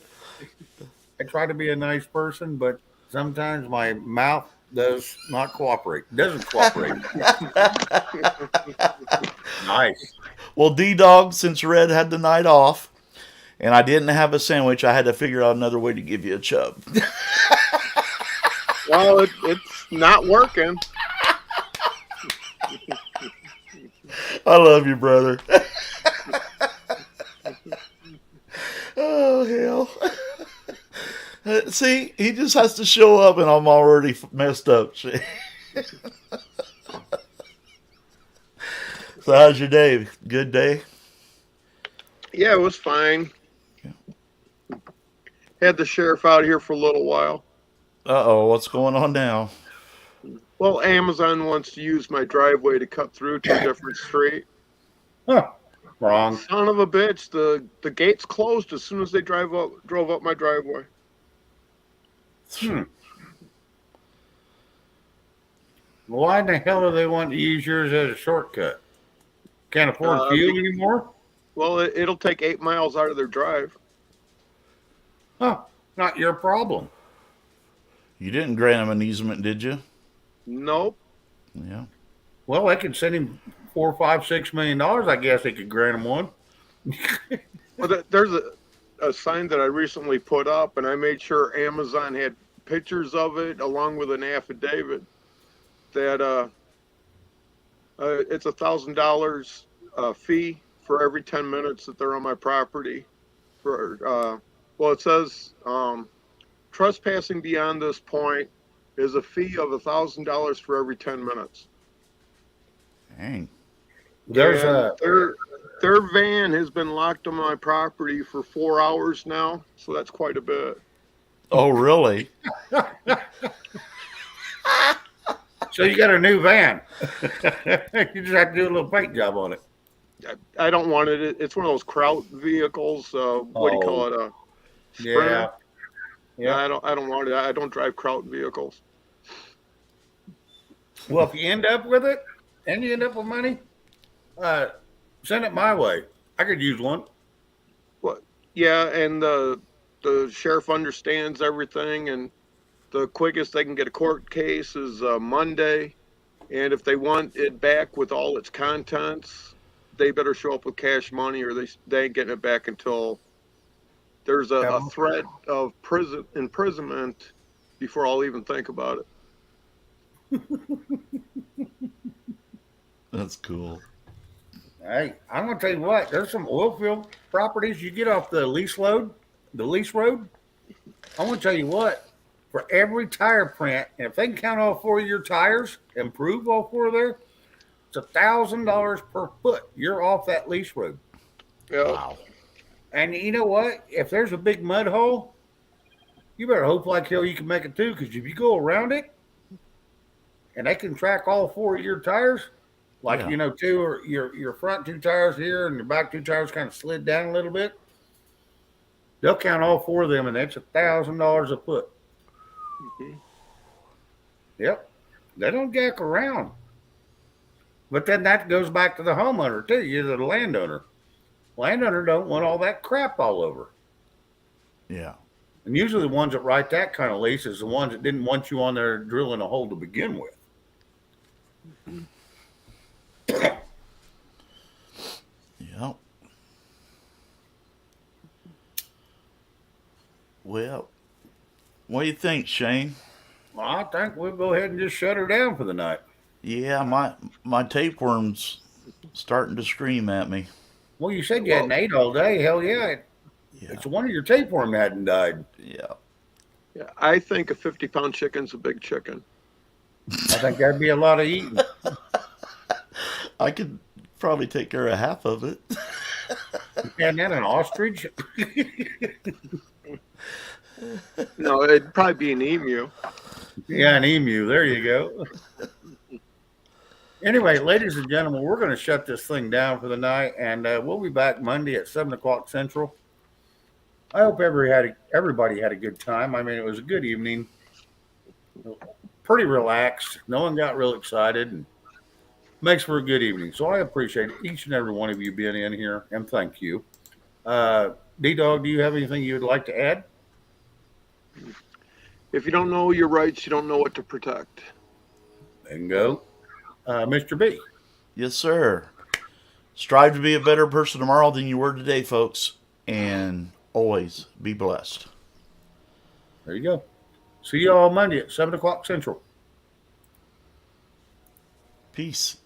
I try to be a nice person, but sometimes my mouth does not cooperate. Doesn't cooperate. Nice. Well, D Dog, since Red had the night off and I didn't have a sandwich, I had to figure out another way to give you a chub. Well, it's not working. I love you, brother. Oh, hell. See, he just has to show up and I'm already messed up. So, how's your day? Good day? Yeah, it was fine. Had the sheriff out here for a little while. Uh-oh, what's going on now? Well, Amazon wants to use my driveway to cut through to a different street. Huh. Wrong. Son of a bitch, the gates closed as soon as they drove up my driveway. Hmm. Why in the hell do they want to use yours as a shortcut? Can't afford fuel anymore? Well, it'll take 8 miles out of their drive. Huh. Not your problem. You didn't grant him an easement, did you? Nope. Yeah. Well, they could send him $4, $5, $6 million. I guess they could grant him one. Well, there's a sign that I recently put up, and I made sure Amazon had pictures of it along with an affidavit that it's $1,000 fee for every 10 minutes that they're on my property. For well, it says trespassing beyond this point is a fee of $1,000 for every 10 minutes. Dang. There's Their van has been locked on my property for 4 hours now, so that's quite a bit. Oh, really? So you got a new van. You just have to do a little paint job on it. I don't want it. It's one of those Kraut vehicles. What do you call it? Sprinter? Yeah. I don't want it. I don't drive Kraut vehicles. Well, if you end up with it and you end up with money, send it my way. I could use one. What? Yeah, and the sheriff understands everything, and the quickest they can get a court case is Monday. And if they want it back with all its contents, they better show up with cash money, or they ain't getting it back until there's a threat of imprisonment before I'll even think about it. That's cool. Hey, I'm gonna tell you what. There's some oil field properties you get off the lease road. I want to tell you what. For every tire print, and if they can count all 4 of your tires and prove all 4 there, it's $1,000 per foot. You're off that lease road. Yeah. Wow. And you know what? If there's a big mud hole, you better hope like hell you can make it too. Because if you go around it, and they can track all 4 of your tires, like Yeah. two or your front 2 tires here and your back 2 tires kind of slid down a little bit. They'll count all 4 of them, and that's $1,000 a foot. Mhm. Yep, they don't jack around. But then that goes back to the homeowner too. You're the landowner. Landowner don't want all that crap all over. Yeah. And usually the ones that write that kind of lease is the ones that didn't want you on there drilling a hole to begin with. Yep. Well, what do you think, Shane? Well, I think we'll go ahead and just shut her down for the night. Yeah, my tapeworm's starting to scream at me. Well, you said you hadn't ate all day. Hell yeah. Yeah. It's one of your tapeworm hadn't died. Yeah. Yeah, I think a 50-pound chicken's a big chicken. I think that'd be a lot of eating. I could probably take care of half of it. And then an ostrich? No, it'd probably be an emu. Yeah, an emu. There you go. Anyway, ladies and gentlemen, we're going to shut this thing down for the night, and we'll be back Monday at 7 o'clock Central. I hope everybody had a good time. I mean, it was a good evening. Pretty relaxed. No one got real excited, and makes for a good evening. So I appreciate each and every one of you being in here, and thank you. D-Dog, do you have anything you would like to add? If you don't know your rights, you don't know what to protect. Bingo. Mr. B. Yes, sir. Strive to be a better person tomorrow than you were today, folks. And always be blessed. There you go. See you all Monday at 7 o'clock Central. Peace.